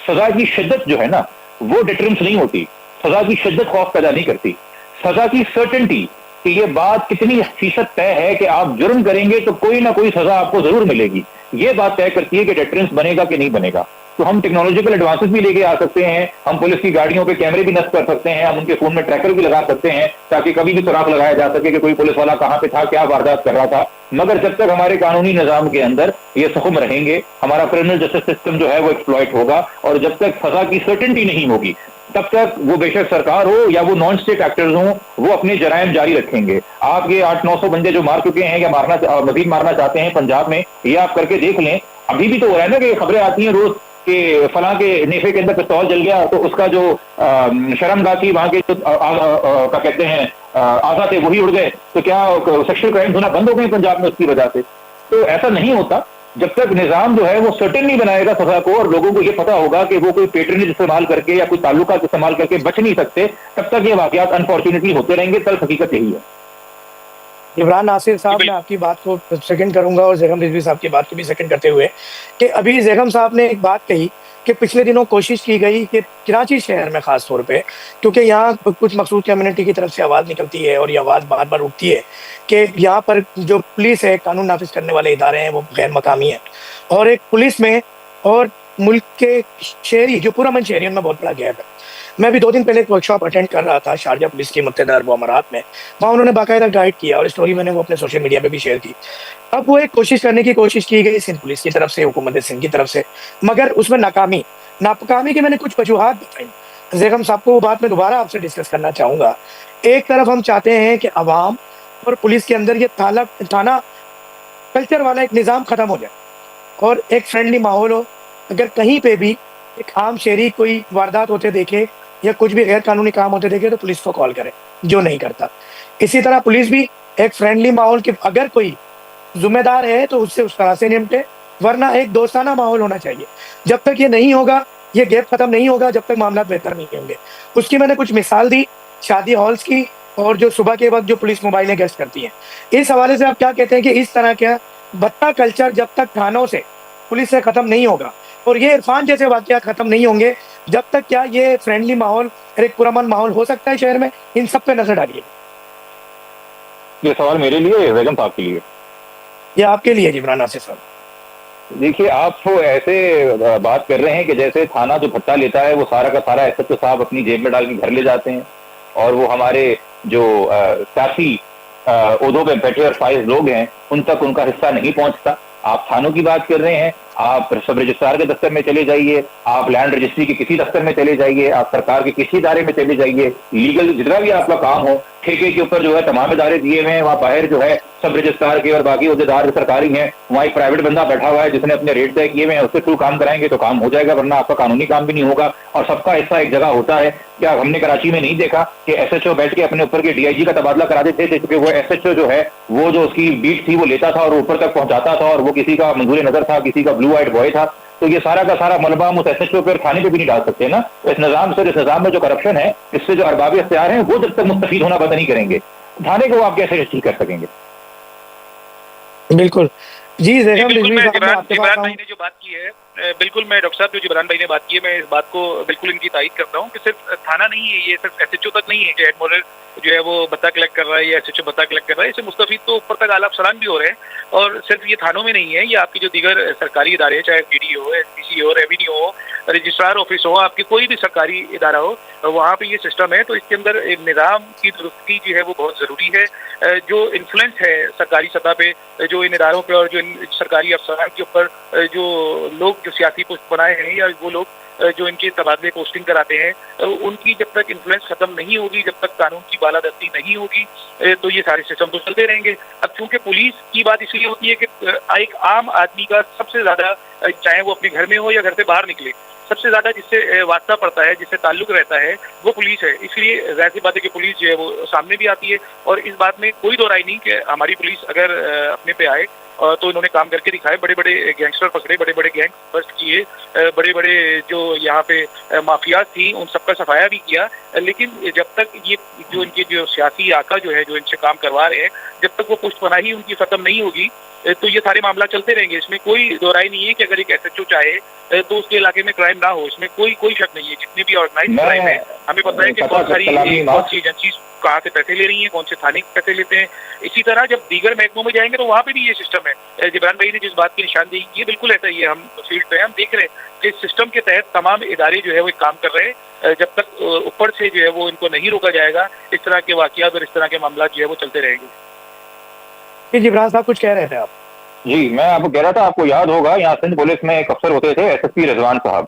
सजा की शिद्दत जो है ना वो डिटरेंस नहीं होती, सजा की शिद्दत खौफ पैदा नहीं करती। सजा की सर्टेनिटी कि ये बात कितनी फीसद तय है कि आप जुर्म करेंगे तो कोई ना कोई सजा आपको जरूर मिलेगी, ये बात तय करती है कि डिटरेंस बनेगा कि नहीं बनेगा। तो हम टेक्नोलॉजिकल एडवांसेस भी लेके आ सकते हैं, हम पुलिस की गाड़ियों पे कैमरे भी नस्ब कर सकते हैं, हम उनके फोन में ट्रैकर भी लगा सकते हैं ताकि कभी भी सुराग लगाया जा सके कि कोई पुलिस वाला कहाँ पे था, क्या वारदात कर रहा था। मगर जब तक हमारे कानूनी निजाम के अंदर ये सहम रहेंगे, हमारा क्रिमिनल जस्टिस सिस्टम जो है वो एक्सप्लॉइट होगा और जब तक सजा की सर्टेनिटी नहीं होगी तब तक वो बेशक सरकार हो या वो नॉन स्टेट एक्टर्स हों वो अपने जराइम जारी रखेंगे। आप ये 800-900 बंदे जो मार चुके हैं या मजीद मारना चाहते हैं पंजाब में, ये आप करके देख लें। अभी भी तो हो रहा है ना कि खबरें आती हैं रोज कि फलां के नेफे के अंदर पिस्तौल जल गया तो उसका जो शर्मगाह थी वहां के जो क्या कहते हैं आजा थे वही उड़ गए, तो क्या सेक्शुअल क्राइम होना बंद हो गए पंजाब में उसकी वजह से? तो ऐसा नहीं होता। जब तक निजाम जो है वो सर्टेन नहीं बनाएगा सजा को और लोगों को ये पता होगा कि वो कोई पेट्रनेज इस्तेमाल करके या कोई ताल्लुकात इस्तेमाल करके बच नहीं सकते, तब तक ये वाकयात अनफॉर्चुनेटली होते रहेंगे। तल हकीकत यही है। इमरान नासिर साहब, मैं आपकी बात को सेकंड करूंगा और ज़ैगम रिजवी साहब की बात को भी सेकंड करते हुए कि अभी ज़ैगम साहब ने एक बात कही कि पिछले दिनों कोशिश की गई कि कराची शहर में ख़ास तौर पे, क्योंकि यहाँ कुछ मखसूस कम्युनिटी की तरफ से आवाज़ निकलती है और ये आवाज़ बार बार उठती है कि यहाँ पर जो पुलिस है, कानून नाफिज करने वाले इदारे हैं, वो गैर मकामी हैं और एक पुलिस में और मुल्क के शहरी जो पुरअमन शहरी उनमें बहुत बड़ा गैप है। मैं अभी 2 दिन पहले एक वर्कशॉप अटेंड कर रहा था शारजा पुलिस की मुत्तहदा अरब अमारात में, वहाँ उन्होंने बाकायदा गाइड किया और स्टोरी मैंने वो अपने सोशल मीडिया पे भी शेयर की। अब वो एक कोशिश करने की कोशिश की गई सिंध पुलिस की तरफ से, हुकूमत सिंध की तरफ से, मगर उसमें नाकामी के मैंने कुछ वजूहात बताई। ज़ैगम साहब को वो बात मैं दोबारा आपसे डिस्कस करना चाहूँगा। एक तरफ हम चाहते हैं कि अवाम और पुलिस के अंदर ये थाना कल्चर वाला एक निज़ाम ख़त्म हो जाए और एक फ्रेंडली माहौल हो। अगर कहीं पे भी एक आम शहरी कोई वारदात होते देखे या कुछ भी गैर कानूनी काम होते देखे तो पुलिस को कॉल करे, जो नहीं करता। इसी तरह पुलिस भी एक फ्रेंडली माहौल के, अगर कोई जिम्मेदार है तो उससे उस तरह से निपटे, वरना एक दोस्ताना माहौल होना चाहिए। जब तक ये नहीं होगा, ये गैप खत्म नहीं होगा, जब तक मामला बेहतर नहीं होंगे। उसकी मैंने कुछ मिसाल दी शादी हॉल्स की और जो सुबह के वक्त जो पुलिस मोबाइलें गश्त करती हैं। इस हवाले से आप क्या कहते हैं कि इस तरह का बदतर कल्चर जब तक थानों से, पुलिस से ख़त्म नहीं होगा और ये इरफान जैसे वाक़यात ख़त्म नहीं होंगे, जब तक क्या ये फ्रेंडली माहौल और एक पुरअमन माहौल हो सकता है शहर में? इन सब पे नजर डालिए। ये सवाल मेरे लिए, बेगम साहब के लिए? ये आपके लिए इमरान नासिर साहब। देखिए, आप तो ऐसे बात कर रहे हैं कि जैसे थाना जो भत्ता लेता है वो सारा का सारा एसएचओ साहब अपनी जेब में डाल के घर ले जाते हैं और वो हमारे जो सियासी ओहदों पे बैठे और फाइज लोग हैं उन तक उनका हिस्सा नहीं पहुंचता। आप थानों की बात कर रहे हैं, आप सब रजिस्ट्रार के दफ्तर में चले जाइए, आप लैंड रजिस्ट्री के किसी दफ्तर में चले जाइए, आप सरकार के किसी इदारे में चले जाइए, लीगल जितना भी आपका काम हो, ठेके के ऊपर जो है तमाम इदारे दिए हुए हैं, वहाँ बाहर जो है सब रजिस्ट्रार के और बाकी अहदेदार सरकारी हैं, वहाँ एक प्राइवेट बंदा बैठा हुआ है जिसने अपने रेट तय किए हुए हैं, उसके थ्रू काम कराएंगे तो काम हो जाएगा, वरना आपका कानूनी काम भी नहीं होगा और सबका हिस्सा एक जगह होता है। क्या हमने कराची में नहीं देखा कि एसएचओ बैठ के अपने ऊपर के डीआईजी का तबादला करा देते थे, क्योंकि वो एसएचओ जो है वो जो उसकी बीट थी वो लेता था और ऊपर तक पहुंचाता था और वो किसी का मंजूर नजर था, किसी का ब्लू आइट बॉय था। तो ये सारा का सारा मलबा हम उस एसएचओ पर थाने पे भी नहीं डाल सकते ना। इस निजाम से, इस निजाम में जो करप्शन है, इससे जो अरबाबी इख्तियार हैं वो जब तक मुस्तफीद होना बंद नहीं करेंगे, थाने को आप कैसे ठीक कर सकेंगे। बिल्कुल जी। बिल्कुल मैं जिब्रान भाई ने जो बात की है, बिल्कुल मैं डॉक्टर साहब जो जिब्रान भाई ने बात की है, मैं इस बात को बिल्कुल इनकी तारीफ करता हूँ कि सिर्फ थाना नहीं है ये, सिर्फ एसएचओ तक नहीं है कि हेड मॉडल जो है वो भत्ता कलेक्ट कर रहा है या एसएचओ भत्ता कलेक्ट कर रहा है, इससे मुस्तफीद तो ऊपर तक आला अफसरान भी हो रहे हैं। और सिर्फ ये थानों में नहीं है, ये आपकी जो दीगर सरकारी इदारे, चाहे पीडी हो, एसपीसी हो, रेवेन्यू हो, रजिस्ट्रार ऑफिस हो, आपके कोई भी सरकारी इदारा हो, वहाँ पे ये सिस्टम है। तो इसके अंदर निज़ाम की दुरुस्ती जो है वो बहुत ज़रूरी है। जो इन्फ्लुएंस है सरकारी सतह पे जो इन इदारों पे और जो इन सरकारी अफसरान के ऊपर जो लोग जो सियासी पोस्ट बनाए हैं या वो लोग जो इनके तबादले पोस्टिंग कराते हैं, उनकी जब तक इन्फ्लुएंस खत्म नहीं होगी, जब तक कानून की बालादस्ती नहीं होगी, तो ये सारे सिस्टम तो चलते रहेंगे। अब चूंकि पुलिस की बात इसलिए होती है कि एक आम आदमी का सबसे ज्यादा, चाहे वो अपने घर में हो या घर से बाहर निकले, सबसे ज्यादा जिससे वास्ता पड़ता है, जिससे ताल्लुक रहता है, वो पुलिस है। इसलिए जाहिर सी बात है कि पुलिस जो है वो सामने भी आती है और इस बात में कोई दो राय नहीं कि हमारी पुलिस अगर अपने पे आए तो इन्होंने काम करके दिखाए, बड़े बड़े गैंगस्टर पकड़े, बड़े बड़े गैंग बस्ट किए, बड़े बड़े जो यहाँ पे माफियाज थी उन सबका सफाया भी किया। लेकिन जब तक ये जो इनके जो सियासी आका जो है जो इनसे काम करवा रहे हैं, जब तक वो पुष्टपनाही उनकी खत्म नहीं होगी तो ये सारे मामला चलते रहेंगे। इसमें कोई दो राय नहीं है कि अगर एक एसएचओ चाहे तो उसके इलाके में क्राइम ना हो, इसमें कोई शक नहीं है। जितने भी ऑर्गेनाइज क्राइम है, हमें पता है कि कौन सी एजेंसी कहाँ से पैसे ले रही है, कौन से थाने पैसे लेते हैं। इसी तरह जब दीगर महकमों में जाएंगे तो वहाँ पे भी ये सिस्टम है। जिब्रान भाई ने जिस बात की निशानदेही की, ये बिल्कुल ऐसा ही है। हम फील्ड पे हम देख रहे हैं कि इस सिस्टम के तहत तमाम इदारे जो है वो काम कर रहे हैं। जब तक ऊपर से जो है वो इनको नहीं रोका जाएगा, इस तरह के वाकयात और इस तरह के मामला जो है वो चलते रहेंगे। जिब्रान साहब कुछ कह रहे थे आप? जी, मैं आपको कह रहा था, आपको याद होगा यहाँ सिंध पुलिस में एक अफसर होते थे एसएसपी रिजवान साहब,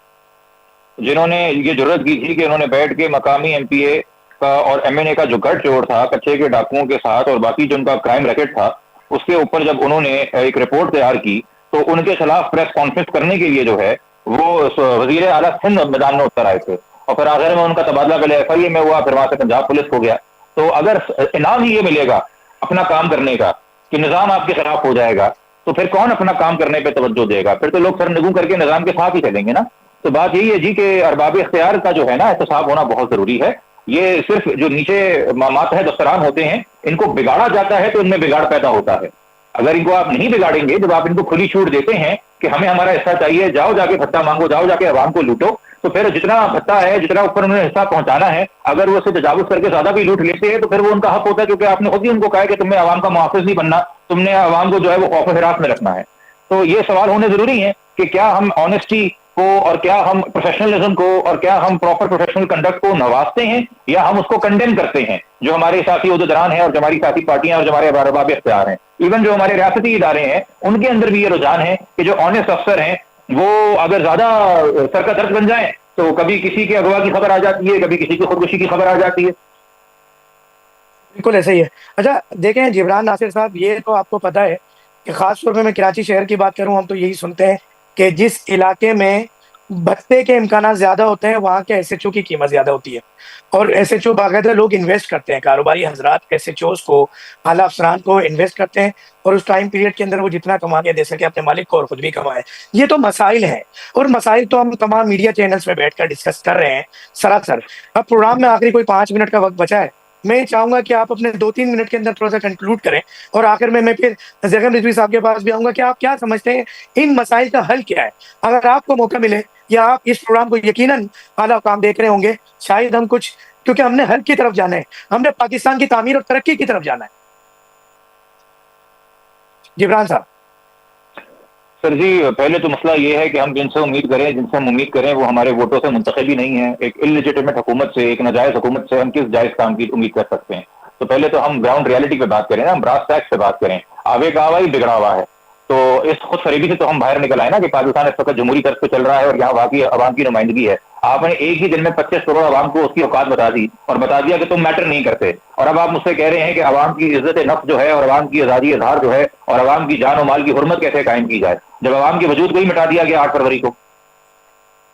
जिन्होंने ये जरूरत की थी कि उन्होंने बैठ के मकामी एमपीए का और एमएनए का जो गठजोड़ था कच्चे के डाकुओं के साथ और बाकी जो उनका क्राइम रैकेट था, उसके ऊपर जब उन्होंने एक रिपोर्ट तैयार की तो उनके खिलाफ प्रेस कॉन्फ्रेंस करने के लिए जो है वो वजीर आला सिंध मैदान में उतर आए थे और फिर आखिर में उनका तबादला पहले एफआईए में हुआ, फिर वहां से पंजाब पुलिस हो गया। तो अगर इनाम ही ये मिलेगा अपना काम करने का कि निजाम आपके खिलाफ हो जाएगा, तो फिर कौन अपना काम करने पे तवज्जो देगा? फिर तो लोग सर निगू करके निजाम के साथ ही चलेंगे ना। तो बात यही है जी कि अरबाब इख्तियार का जो है ना एहतसाब होना बहुत जरूरी है। ये सिर्फ जो नीचे मातहत अफसरान होते हैं इनको बिगाड़ा जाता है तो इनमें बिगाड़ पैदा होता है। अगर इनको आप नहीं बिगाड़ेंगे, जब आप इनको खुली छूट देते हैं कि हमें हमारा हिस्सा चाहिए, जाओ जाके भत्ता मांगो, जाओ जाके अवाम को लूटो, तो फिर जितना भत्ता है, जितना ऊपर उन्हें हिस्सा पहुंचाना है, अगर वो उसे तजावुज करके ज्यादा भी लूट लेते हैं तो फिर वो उनका हक होता है, क्योंकि आपने खुद ही उनको कहा है कि तुम्हें अवाम का मुहाफिज नहीं बनना, तुमने अवाम को जो है वो खौफ हिरास में रखना है। तो ये सवाल होने जरूरी है कि क्या हम ऑनेस्टी को और क्या हम प्रोफेशनलिज्म को और क्या हम प्रॉपर प्रोफेशनल कंडक्ट को नवाजते हैं या हम उसको कंडेम करते हैं। जो हमारे साथी उहदेदारान हैं और जो हमारी साथी पार्टियां और जो हमारे अरबाब इख्तियार हैं, इवन जो हमारे रियासती इदारे हैं, उनके अंदर भी ये रुझान है कि जो ऑनेस्ट अफसर हैं वो अगर ज्यादा सर का दर्द बन जाए तो कभी किसी के अगवा की खबर आ जाती है, कभी किसी की खुदकुशी की खबर आ जाती है। बिल्कुल ऐसा ही है। अच्छा देखें जिब्रान नासिर साहब, ये तो आपको पता है कि खास तौर पे मैं कराची शहर की बात करूं, हम तो यही सुनते हैं कि जिस इलाके में भत्ते के इम्कान ज्यादा होते हैं वहाँ के एसएचओ की कीमत ज्यादा होती है और एसएचओ बाकायदा लोग इन्वेस्ट करते हैं, कारोबारी हजरात एसएचओ को, आला अफसरान को इन्वेस्ट करते हैं और उस टाइम पीरियड के अंदर वो जितना कमा के दे सके अपने मालिक को और खुद भी कमाए। ये तो मसाइल हैं और मसाइल तो हम तमाम मीडिया चैनल्स में बैठकर डिस्कस कर रहे हैं सरासर। अब प्रोग्राम में आखिरी कोई 5 मिनट का वक्त बचा है, मैं चाहूंगा कि आप अपने 2-3 मिनट के अंदर थोड़ा सा कंक्लूड करें और आखिर में मैं फिर जगन रिजवी साहब के पास भी आऊंगा कि आप क्या समझते हैं इन मसाइल का हल क्या है। अगर आपको मौका मिले या आप इस प्रोग्राम को यकीनन आला काम देख रहे होंगे, शायद हम कुछ, क्योंकि हमने हल की तरफ जाना है, हमने पाकिस्तान की तामीर और तरक्की की तरफ जाना है। जिब्रान साहब। सर जी, पहले तो मसला ये है कि हम जिनसे हम उम्मीद करें वो हमारे वोटों से मुंतखब ही नहीं है। एक इललिजिटिमेट हुकूमत से, एक नाजायज हुकूमत से हम किस जायज काम की उम्मीद कर सकते हैं? तो पहले तो हम ग्राउंड रियलिटी पे बात करें ना, हम ब्रास टैक्स पे बात करें। आवे का आवा ही बिगड़ा हुआ है, तो इस खुद फरेबी से तो हम बाहर निकल आए ना कि पाकिस्तान इस वक्त जमहूरी तर्ज पे चल रहा है और यहाँ वहाँ की आवाम की नुमाइंदगी है। आपने एक ही दिन में 25 करोड़ आवाम को उसकी औकात बता दी और बता दिया कि तुम मैटर नहीं करते, और अब आप मुझसे कह रहे हैं कि आवाम की इज्जत नफ्स जो है और आवाम की आजादी इजहार जो है और आवाम की जान और माल की हुर्मत कैसे कायम की जाए, जब आवाम के वजूद को ही मिटा दिया गया 8 फरवरी को।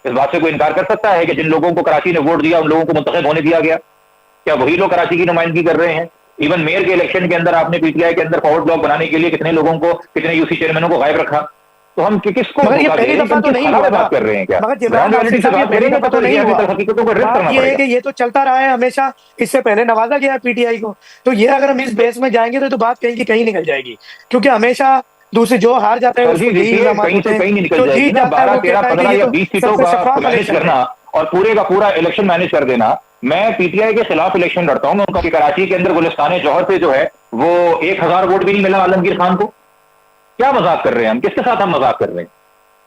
इस बात से कोई इनकार कर सकता है कि जिन लोगों को कराची ने वोट दिया उन लोगों को मुंतखब होने दिया गया? क्या वही लोग कराची की नुमाइंदगी कर रहे हैं? इवन मेयर के इलेक्शन के अंदर आपने पीटीआई के अंदर फॉरवर्ड ब्लॉक बनाने के लिए कितने लोगों को, कितने यूसी चेयरमैनों को गायब रखा? तो हम किसको मगर ये धोखा दे पहली रहे हैं? दफा तो किन नहीं किस हुआ बात ना। कर रहे हैं क्या? मगर जिब्रान ग्राउंड नासिर रियलिटी से साहब, ये बात पहली करेंगे दफा तो तो नहीं रियलिटी हुआ। हकीकतों को रिस्क बात करना ये है पड़ेगा। कि ये तो चलता रहा है हमेशा, इससे पहले नवाजा गया है पीटीआई को। तो ये अगर हम इस बेस में जाएंगे तो बात कहीं की कहीं निकल जाएगी, क्योंकि हमेशा दूसरे जो हार जाता है सर उसको जी यही देखिए, इल्जाम कहीं होते से हैं, कहीं नहीं निकल जो जाएगी जीत ना। जाता है 12 वो 13 कहता है कि 15 ये या तो 20 सीटों सबसे का शफाफ मैनेज इलेक्शन करना है। और पूरा इलेक्शन मैनेज कर देना, मैं पीटीआई के खिलाफ इलेक्शन लड़ता हूं। मैं उनका कि कराची के अंदर गुलिस्तान जौहर से जो है वो 1000 वोट भी नहीं मिला आलमगीर खान को। क्या मजाक कर रहे हैं हम? किसके साथ हम मजाक कर रहे हैं?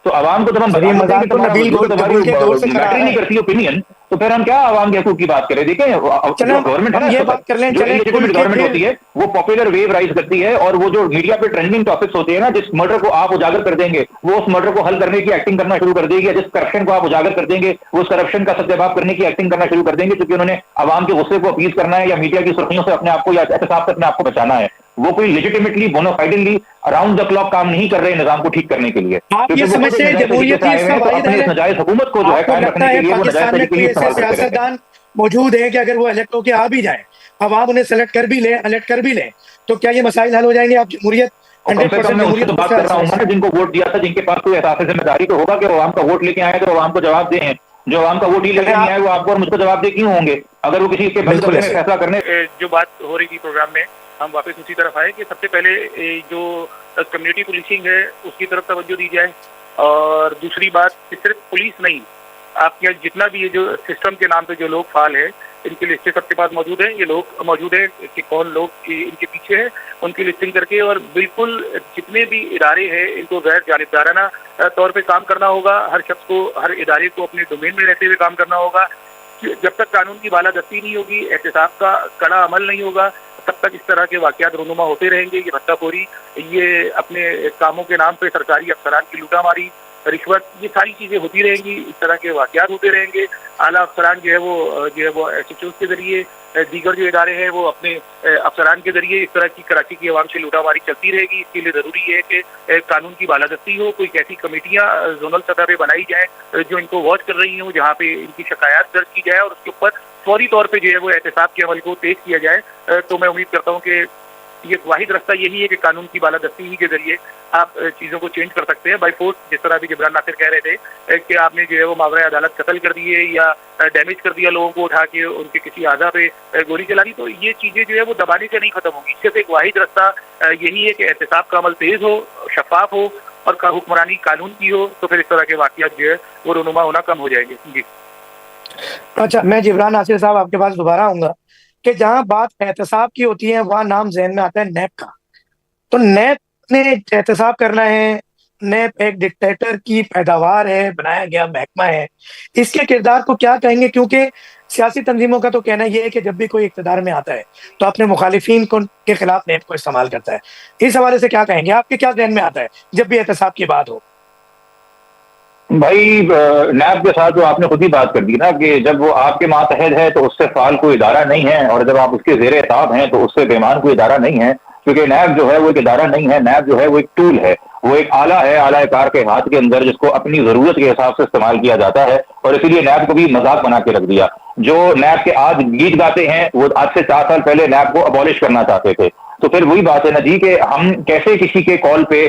तो आवाम को जब हम सर, ये बता देते हैं मजाक कि तो तुम्हारा नबील वजूद, तुम्हारी कबूल के दौर से चला आ मैटर रहा नहीं है। करती ओपिनियन, तो फिर हम क्या आवाम के हकूक की बात करें? देखिए चले जो गवर्नमेंट है हम ना, ये इस बात वक्त कर लें, जो चले खुल इलेजिटिमेट के गवर्नमेंट फिर। होती है वो पॉपुलर वेव राइज करती है, और वो जो मीडिया पे ट्रेंडिंग टॉपिक्स होते हैं ना, जिस मर्डर को आप उजागर कर देंगे वो उस मर्डर को हल करने की एक्टिंग करना शुरू कर देगी, या जिस करप्शन को आप उजागर कर देंगे वो उस करप्शन का सत्याभाव करने की एक्टिंग करना शुरू कर देंगे, क्योंकि उन्होंने आवाम के गुस्से को अपील करना है या मीडिया की सुर्खियों से अपने आप को या एहतसाब से अपने आप को बचाना है। वो कोई लेजिटिमेटली बोनाफाइडली अराउंड द क्लॉक काम नहीं कर रहे निजाम को ठीक करने के लिए, आप क्योंकि ये वो खुद समझते हैं नाजायज तरीके जमहूरियत से ही आए हुए इसका हैं, तो वाहिद अपनी हल इस है? नाजायज हुकूमत को जो है आपको कायम लगता रखने के है लिए वो नाजायज पाकिस्तान में तरीके कोई लिए ऐसे इस्तेमाल करते रहे? सियासतदान मौजूद हैं कि अगर वो इलेक्ट होकर आ भी जाए, अवाम उन्हें सेलेक्ट कर भी ले, इलेक्ट कर भी ले, तो क्या ये मसाइल हल हो जाएंगे? आप जमहूरियत और कम से कम 100% मैं उससे जमहूरियत तो बात दूसरा कर रहा हूँ ना, जिनको वोट दिया था, जिनके पास कोई एहसास जिम्मेदारी तो होगा कि वो आवाम का वोट लेके आए, तो आवाम को जवाब दें। जो आवाम का वोट ही लेके नहीं आए वो आपको और मुझको जवाब दे क्यों होंगे? अगर वो किसी के बंद बिल्कुल करने में ऐसे। फैसला करने जो बात हो रही थी प्रोग्राम में, हम वापस उसी तरफ आए कि सबसे पहले जो कम्युनिटी पुलिसिंग है उसकी तरफ तवज्जो दी जाए, और दूसरी बात कि सिर्फ पुलिस नहीं, आपके यहाँ जितना भी ये जो सिस्टम के नाम पे जो लोग फाल है, इनकी लिस्टें सबके पास मौजूद है, ये लोग मौजूद है कि कौन लोग इनके पीछे है, उनकी लिस्टिंग करके, और बिल्कुल जितने भी इदारे हैं इनको गैर जानिबदाराना तौर पे काम करना होगा। हर शख्स को, हर इदारे को अपने डोमेन में रहते हुए काम करना होगा। जब तक कानून की बालादस्ती नहीं होगी, एहतसाब का कड़ा अमल नहीं होगा, तब तक इस तरह के वाकयात रूनुमा होते रहेंगे। ये भत्ताखोरी, ये अपने कामों के नाम पे सरकारी अफसरान की लूटामारी, रिश्वत, ये सारी चीजें होती रहेंगी। इस तरह के वाकयात होते रहेंगे। आला अफसरान जो है वो एसएचओ के जरिए, दीगर जो इदारे हैं वो अपने अफसरान के जरिए इस तरह की कराची की आवाम से लूटामारी चलती रहेगी। इसके लिए जरूरी है कि कानून की बालादस्ती हो, कोई ऐसी कमेटियां जोनल सतह पे बनाई जाए जो इनको वॉच कर रही हों, जहाँ पे इनकी शिकायत दर्ज की जाए और उसके ऊपर फौरी तौर पे जो है वो एहतसाब के अमल को तेज किया जाए। तो मैं उम्मीद करता हूँ कि ये वाहिद रास्ता यही है कि कानून की बालादस्ती ही के जरिए आप चीज़ों को चेंज कर सकते हैं बाई फोर्स। जिस तरह अभी जिब्रान नासिर कह रहे थे कि आपने जो है वो मावरा अदालत कत्ल कर दिए या डैमेज कर दिया, लोगों को उठा के उनके किसी आज़ा पे गोली चला दी, तो ये चीज़ें जो है वो दबाने से नहीं खत्म होंगी। सिर्फ एक वाहिद रास्ता यही है कि एहतसाब का अमल तेज़ हो, शफाफ हो और हुक्मरानी कानून की हो, तो फिर इस तरह के वाक़यात जो है वो रूनुमा होना कम हो जाएंगे। जी अच्छा, मैं जिब्रान नासिर साहब आपके पास दोबारा आऊंगा कि जहां बात एहतसाब की होती है वहां नाम जहन में आता है नैब का। तो नैब ने एहतसाब करना है, नैब एक डिक्टेटर की पैदावार है, बनाया गया महकमा है, इसके किरदार को क्या कहेंगे? क्योंकि सियासी तंजीमों का तो कहना यह है कि जब भी कोई इक़्तिदार में आता है तो अपने मुखालिफिन को के खिलाफ नैब को इस्तेमाल करता है। इस हवाले से क्या कहेंगे? आपके क्या जहन में आता है जब भी एहतसाब की बात हो? भाई नैब के साथ जो आपने खुद ही बात कर दी ना कि जब वो आपके मातहत है तो उससे फाल कोई इदारा नहीं है, और जब आप उसके ज़ेर हिसाब हैं तो उससे बेमान कोई इदारा नहीं है। क्योंकि नैब जो है वो एक इदारा नहीं है, नैब जो है वो एक टूल है, वो एक आला है, आला कार के हाथ के अंदर, जिसको अपनी जरूरत के हिसाब से इस्तेमाल किया जाता है। और इसीलिए नैब को भी मजाक बना के रख दिया। जो नैब के आज गीत गाते हैं वो आज से 4 साल पहले नैब को अबॉलिश करना चाहते थे। तो फिर वही बात है ना जी कि हम कैसे किसी के कॉल पे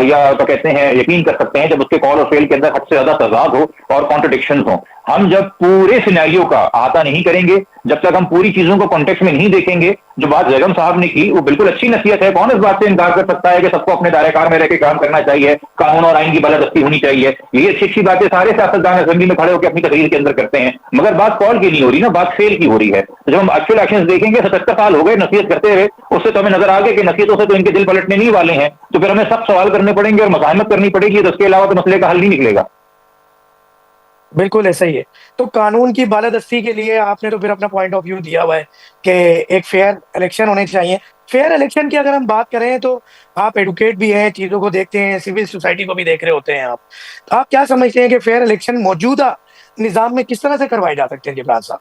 या तो कहते हैं यकीन कर सकते हैं जब उसके कॉल और फेल के अंदर हद से ज्यादा तजाद हो और कॉन्ट्रडिक्शन हो। हम जब पूरे सिनेरियो का अहाता नहीं करेंगे, जब तक हम पूरी चीजों को कॉन्टेक्स्ट में नहीं देखेंगे, जो बात बेगम साहब ने की वो बिल्कुल अच्छी नसीहत है। कौन इस बात से इनकार कर सकता है कि सबको अपने दायरेकार में रह के काम करना चाहिए, कानून और आइन की बालादस्ती होनी चाहिए। यही अच्छी अच्छी बातें सारे सियासतदान असेंबली में खड़े होकर अपनी तकरीर के अंदर करते हैं, मगर बात कॉल की नहीं हो रही ना, बात फेल की हो रही है। तो जब हम एक्चुअल एक्शन देखेंगे, 77 साल हो गए नसीहत करते हुए, उससे तो हमें नजर आ गया कि नसीहतों से तो इनके दिल पलटने नहीं वाले हैं। तो फिर हमें सब सवाल करने पड़ेंगे और मज़ाहमत करनी पड़ेगी, तो उसके अलावा तो मसले का हल नहीं निकलेगा। बिल्कुल ऐसा ही है। तो कानून की बालादस्ती के लिए आपने तो फिर अपना पॉइंट ऑफ व्यू दिया हुआ है कि एक फेयर इलेक्शन होने चाहिए। फेयर इलेक्शन की अगर हम बात करें तो आप एडवोकेट भी हैं, चीज़ों को देखते हैं, सिविल सोसाइटी को भी देख रहे होते हैं आप। तो आप क्या समझते हैं कि फेयर इलेक्शन मौजूदा निजाम में किस तरह से करवाए जा सकते हैं जिब्रान साहब?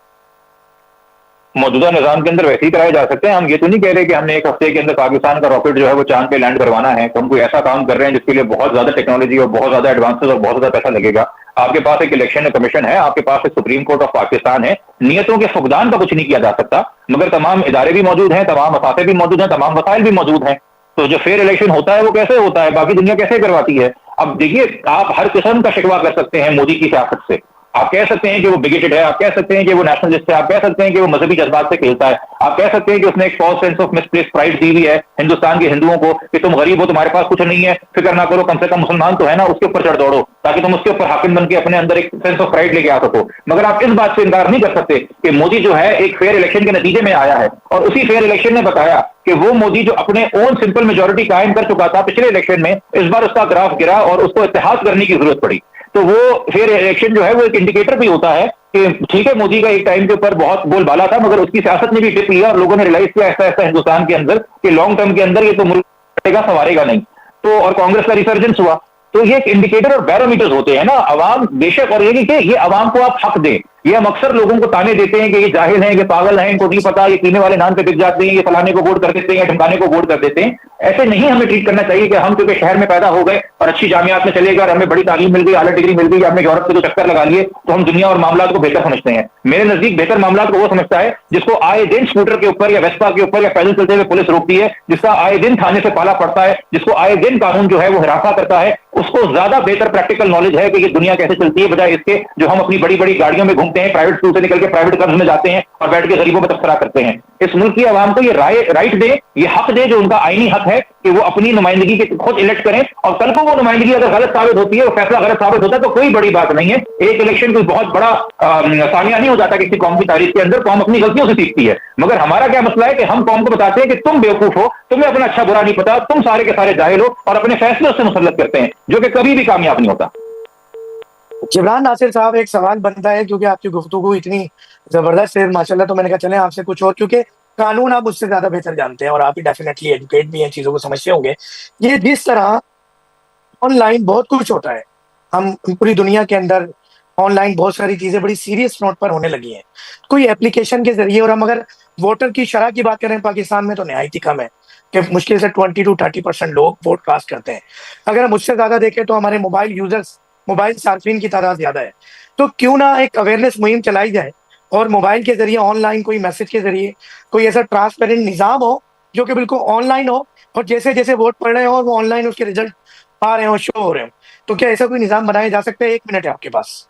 मौजूदा निजाम के अंदर वैसे ही कराए जा सकते हैं। हम ये तो नहीं कह रहे कि हमने एक हफ्ते के अंदर पाकिस्तान का रॉकेट जो है वो चांद पे लैंड करवाना है, तो हम कोई ऐसा काम कर रहे हैं जिसके लिए बहुत ज्यादा टेक्नोलॉजी और बहुत ज्यादा एडवांसेस और बहुत ज्यादा पैसा लगेगा। आपके पास एक इलेक्शन कमीशन है, आपके पास एक सुप्रीम कोर्ट ऑफ पाकिस्तान है, नियतों के फुकदान का कुछ नहीं किया जा सकता, मगर तमाम इदारे भी मौजूद हैं, तमाम असासे भी मौजूद हैं, तमाम वसाइल भी मौजूद हैं। तो जो फेयर इलेक्शन होता है वो कैसे होता है, बाकी दुनिया कैसे करवाती है? अब देखिए, आप हर किस्म का शिकवा कर सकते हैं मोदी की सियासत से। आप कह सकते हैं कि वो बिगेटेड है, आप कह सकते हैं कि वो नेशनलिस्ट है, आप कह सकते हैं कि वो मजहबी जज्बात से खेलता है, आप कह सकते हैं कि उसने एक false sense of misplaced pride दी हुई है हिंदुस्तान के हिंदुओं को कि तुम गरीब हो, तुम्हारे पास कुछ नहीं है, फिक्र ना करो, कम से कम मुसलमान तो है ना, उसके ऊपर चढ़ दौड़ो ताकि तुम उसके ऊपर हाकिम बन के अपने अंदर एक सेंस ऑफ प्राइड लेके आ सको। मगर आप इस बात से इनकार नहीं कर सकते कि मोदी जो है एक फेयर इलेक्शन के नतीजे में आया है, और उसी फेयर इलेक्शन ने बताया कि वो मोदी जो अपने ओन सिंपल मेजोरिटी कायम कर चुका था पिछले इलेक्शन में, इस बार उसका ग्राफ गिरा और उसको इत्तेहाद करने की जरूरत पड़ी। तो वो फेयर इलेक्शन जो है वो एक इंडिकेटर भी होता है कि ठीक है, मोदी का एक टाइम के ऊपर बहुत बोलबाला था, मगर उसकी सियासत ने भी टिप लिया और लोगों ने रियलाइज किया ऐसा ऐसा हिंदुस्तान के अंदर कि लॉन्ग टर्म के अंदर ये तो मुल्क कटेगा, संवारेगा नहीं। तो और कांग्रेस का रिसर्जेंस हुआ। तो ये एक इंडिकेटर और बैरोमीटर्स होते हैं ना अवाम, बेशक। और ये नहीं कि ये अवाम को आप हक दें, ये हम अक्सर लोगों को ताने देते हैं कि ये जाहिल हैं, ये पागल हैं, इनको नहीं पता, ये कीने वाले नाम पे बिक जाते हैं, ये फलाने को वोट कर देते हैं, ढमकाने को वोट कर देते हैं। ऐसे नहीं हमें ट्रीट करना चाहिए कि हम क्योंकि शहर में पैदा हो गए और अच्छी जामियात में चले गए और हमें बड़ी तालीम मिल गई, आला डिग्री मिल गई, हमने यूरोप के तो चक्कर लगा लिए, तो हम दुनिया और मामला को बेहतर समझते हैं। मेरे नजदीक बेहतर मामला को वो समझता है जिसको आए दिन स्कूटर के ऊपर या वेस्पा के ऊपर या पैदल चलते हुए पुलिस रोकती है, जिसका आए दिन थाने से पाला पड़ता है, जिसको आए दिन कानून जो है वो हिरासा करता है, उसको ज्यादा बेहतर प्रैक्टिकल नॉलेज है कि ये दुनिया कैसे चलती है, बजाय इसके जो हम अपनी बड़ी बड़ी गाड़ियों में घूमते हैं, प्राइवेट स्कूल से निकल के प्राइवेट कर्ज में जाते हैं और बैठ के गरीबों में तबसरा करते हैं। इस मुल्क की आवाम को ये राइट दे, ये हक दे, जो उनका आईनी हक है कि वो अपनी नुमाइंदगी के खुद इलेक्ट करें, और कल को वो नुमाइंदगी अगर गलत साबित होती है, वो फैसला गलत साबित होता है, तो कोई बड़ी बात नहीं है। एक इलेक्शन कोई बहुत बड़ा सानिया नहीं हो जाता किसी कौम की तारीख के अंदर, कौम अपनी गलतियों से सीखती है। मगर हमारा क्या मसला है कि हम कौम को बताते हैं कि तुम बेवकूफ हो, तुम्हें अपना अच्छा बुरा नहीं पता, तुम सारे के सारे जाहिल हो, और अपने फैसले उससे मुसल्लत करते हैं, जो कि कभी भी कामयाब नहीं होता। जिब्रान नासिर साहब, एक सवाल बनता है क्योंकि आपकी गुफ्तगू इतनी जबरदस्त है माशाल्लाह, तो मैंने कहा चलें आपसे कुछ और, क्योंकि कानून आप मुझसे ज्यादा बेहतर जानते हैं और आप भी डेफिनेटली एजुकेट भी हैं, चीजों को समझते होंगे। ये जिस तरह ऑनलाइन बहुत कुछ होता है, हम पूरी दुनिया के अंदर ऑनलाइन बहुत सारी चीजें बड़ी सीरियस नोट पर होने लगी हैं, कोई एप्लीकेशन के जरिए। और हम अगर वोटर की शरह की बात करें पाकिस्तान में, तो नहायत ही कम है कि मुश्किल से 20 to 30% लोग वोट कास्ट करते हैं। अगर हम उससे ज्यादा देखें तो हमारे मोबाइल सार्फिन की तादाद ज्यादा है। तो क्यों ना एक अवेयरनेस मुहिम चलाई जाए और मोबाइल के जरिए ऑनलाइन कोई मैसेज के जरिए कोई ऐसा ट्रांसपेरेंट निज़ाम हो जो कि बिल्कुल ऑनलाइन हो, और जैसे जैसे वोट पड़ रहे हो और वो ऑनलाइन उसके रिजल्ट आ रहे हो, शो हो रहे हो। तो क्या ऐसा कोई निज़ाम बनाया जा सकता है? 1 मिनट है आपके पास।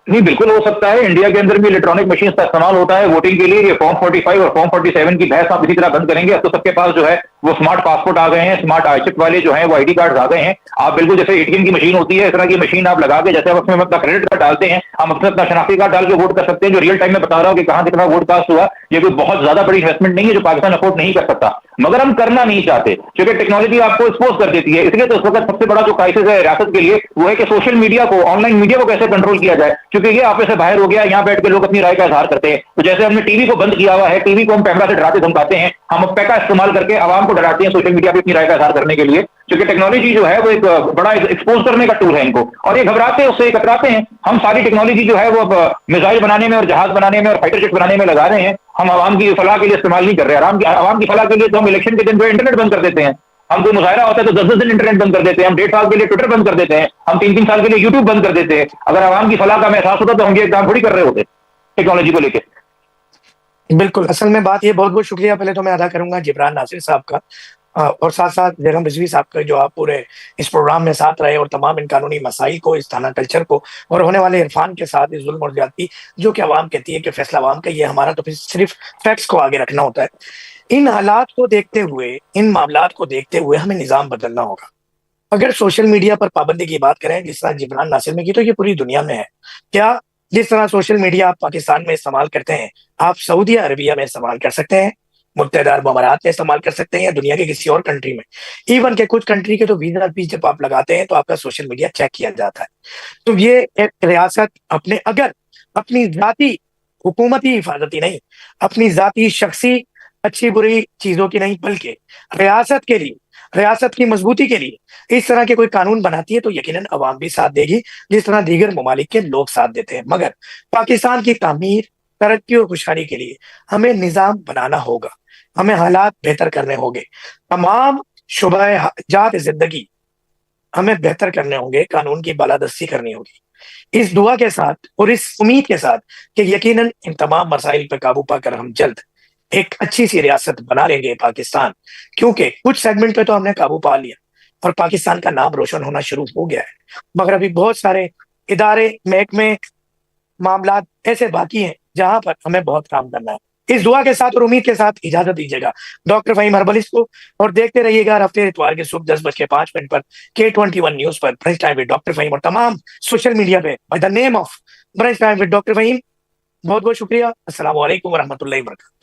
नहीं, बिल्कुल हो सकता है। इंडिया के अंदर भी इलेक्ट्रॉनिक मशीन का इस्तेमाल होता है वोटिंग के लिए। ये फॉर्म 45 और फॉर्म 47 की बहस आप इसी तरह बंद करेंगे। अब तो सबके पास जो है वो स्मार्ट पासपोर्ट आ गए हैं, स्मार्ट आईचिप वाले जो हैं वो आईडी कार्ड आ गए हैं। आप बिल्कुल जैसे एटीएम की मशीन होती है, इस तरह की मशीन आप लगा के, जैसे उसमें अपना क्रेडिट कार्ड डालते हैं, हम अपना शनाख्ती कार्ड डाल के वोट कर सकते हैं, जो रियल टाइम में बता रहा हूँ कि कहाँ कितना वोट कास्ट हुआ। ये कोई बहुत ज्यादा बड़ी इन्वेस्टमेंट नहीं है जो पाकिस्तान अफोर्ड नहीं कर सकता, मगर हम करना नहीं चाहते क्योंकि टेक्नोलॉजी आपको एक्सपोज कर देती है। इसलिए तो इस वक्त सबसे बड़ा जो क्राइसिस है रियासत के लिए वो है कि सोशल मीडिया को, ऑनलाइन मीडिया को कैसे कंट्रोल किया जाए, क्योंकि ये आप से बाहर हो गया। यहाँ बैठ के लोग अपनी राय का इजहार करते हैं। तो जैसे हमने टीवी को बंद किया हुआ है, टीवी को हम कैमरा से डराते धमकाते हैं, हम पैक का इस्तेमाल करके आवाम को डराते हैं सोशल मीडिया पे अपनी राय का इजहार करने के लिए, क्योंकि टेक्नोलॉजी जो है वो एक बड़ा एक्सपोज करने का टूल है इनको, और ये घबराते हैं, उससे कतराते हैं। हम सारी टेक्नोलॉजी जो है वो अब मिसाइल बनाने में और जहाज बनाने में और फाइटर जेट बनाने में लगा रहे हैं, हम आवाम की फलाह के लिए इस्तेमाल नहीं कर रहे। आवाम की फलाह के लिए तो हम इलेक्शन के दिन जो इंटरनेट बंद कर देते हैं, हम कोई मुजाहरा होता है तो 10-10 दिन इंटरनेट बंद कर देते हैं, हम 1.5 साल के लिए ट्विटर बंद कर देते हैं, हम 3-3 साल के लिए यूट्यूब बंद कर देते हैं। अगर आवाम की फलाह का एहसास होता तो हम ये काम थोड़ी कर रहे होते टेक्नोलॉजी को लेकर। बिल्कुल, असल में बात ये, बहुत बहुत शुक्रिया पहले तो मैं अदा करूंगा जिब्रान नासिर साहब का, और साथ साथ जगम रिजवी साहब का, जो आप पूरे इस प्रोग्राम में साथ रहे और तमाम इन कानूनी मसाइल को, इस थाना कल्चर को और होने वाले इरफान के साथ इस जुल्म और ज्यादती जो कि आवाम कहती है कि फैसला आवाम का, ये हमारा तो फिर सिर्फ फैक्ट्स को आगे रखना होता है। इन हालात को देखते हुए, इन मामलात को देखते हुए हमें निज़ाम बदलना होगा। अगर सोशल मीडिया पर पाबंदी की बात करें जिस तरह जिब्रान नासिर ने की, तो ये पूरी दुनिया में है। क्या जिस तरह सोशल मीडिया आप पाकिस्तान में इस्तेमाल करते हैं, आप सऊदी अरबिया में इस्तेमाल कर सकते हैं, मुत्तहदा अरब अमारात में इस्तेमाल कर सकते हैं, या दुनिया के किसी और कंट्री में। इवन के कुछ कंट्री के तो वीजा फीस जब आप लगाते हैं तो आपका सोशल मीडिया चेक किया जाता है। तो ये एक रियासत अपने, अगर अपनी जाती हुकूमती हिफाजती नहीं, अपनी जाती शख्सी अच्छी बुरी चीजों की नहीं, बल्कि रियासत के लिए रियासत की मजबूती के लिए इस तरह के कोई कानून बनाती है तो यकीनन अवाम भी साथ देगी, जिस तरह दीगर ममालिक के लोग साथ देते हैं। मगर पाकिस्तान की तामीर, तरक्की और खुशहाली के लिए हमें निज़ाम बनाना होगा, हमें हालात बेहतर करने होंगे, तमाम शुबह जात ज़िंदगी हमें बेहतर करने होंगे, कानून की बालादस्ती करनी होगी। इस दुआ के साथ और इस उम्मीद के साथ कि यकीनन इन तमाम मसाइल पे काबू पाकर हम जल्द एक अच्छी-सी रियासत बना लेंगे पाकिस्तान, क्योंकि कुछ सेगमेंट पे तो हमने काबू पा लिया और पाकिस्तान का नाम रोशन होना शुरू हो गया है। मगर अभी बहुत सारे इदारे, महकमे, मामलात ऐसे बाकी हैं, जहाँ पर हमें बहुत काम करना है। इस दुआ के साथ और उम्मीद के साथ इजाज़त दीजिएगा डॉक्टर फ़हीम हर्बलिस्ट को, और देखते रहिएगा हर हफ्ते इतवार के सुबह 10:05 पर K21 न्यूज़ पर brunch time with doctor Faheem, और तमाम सोशल मीडिया पे by the name of brunch time with doctor Faheem. बहुत-बहुत शुक्रिया। अस्सलामु अलैकुम व रहमतुल्लाहि व बरकातहू।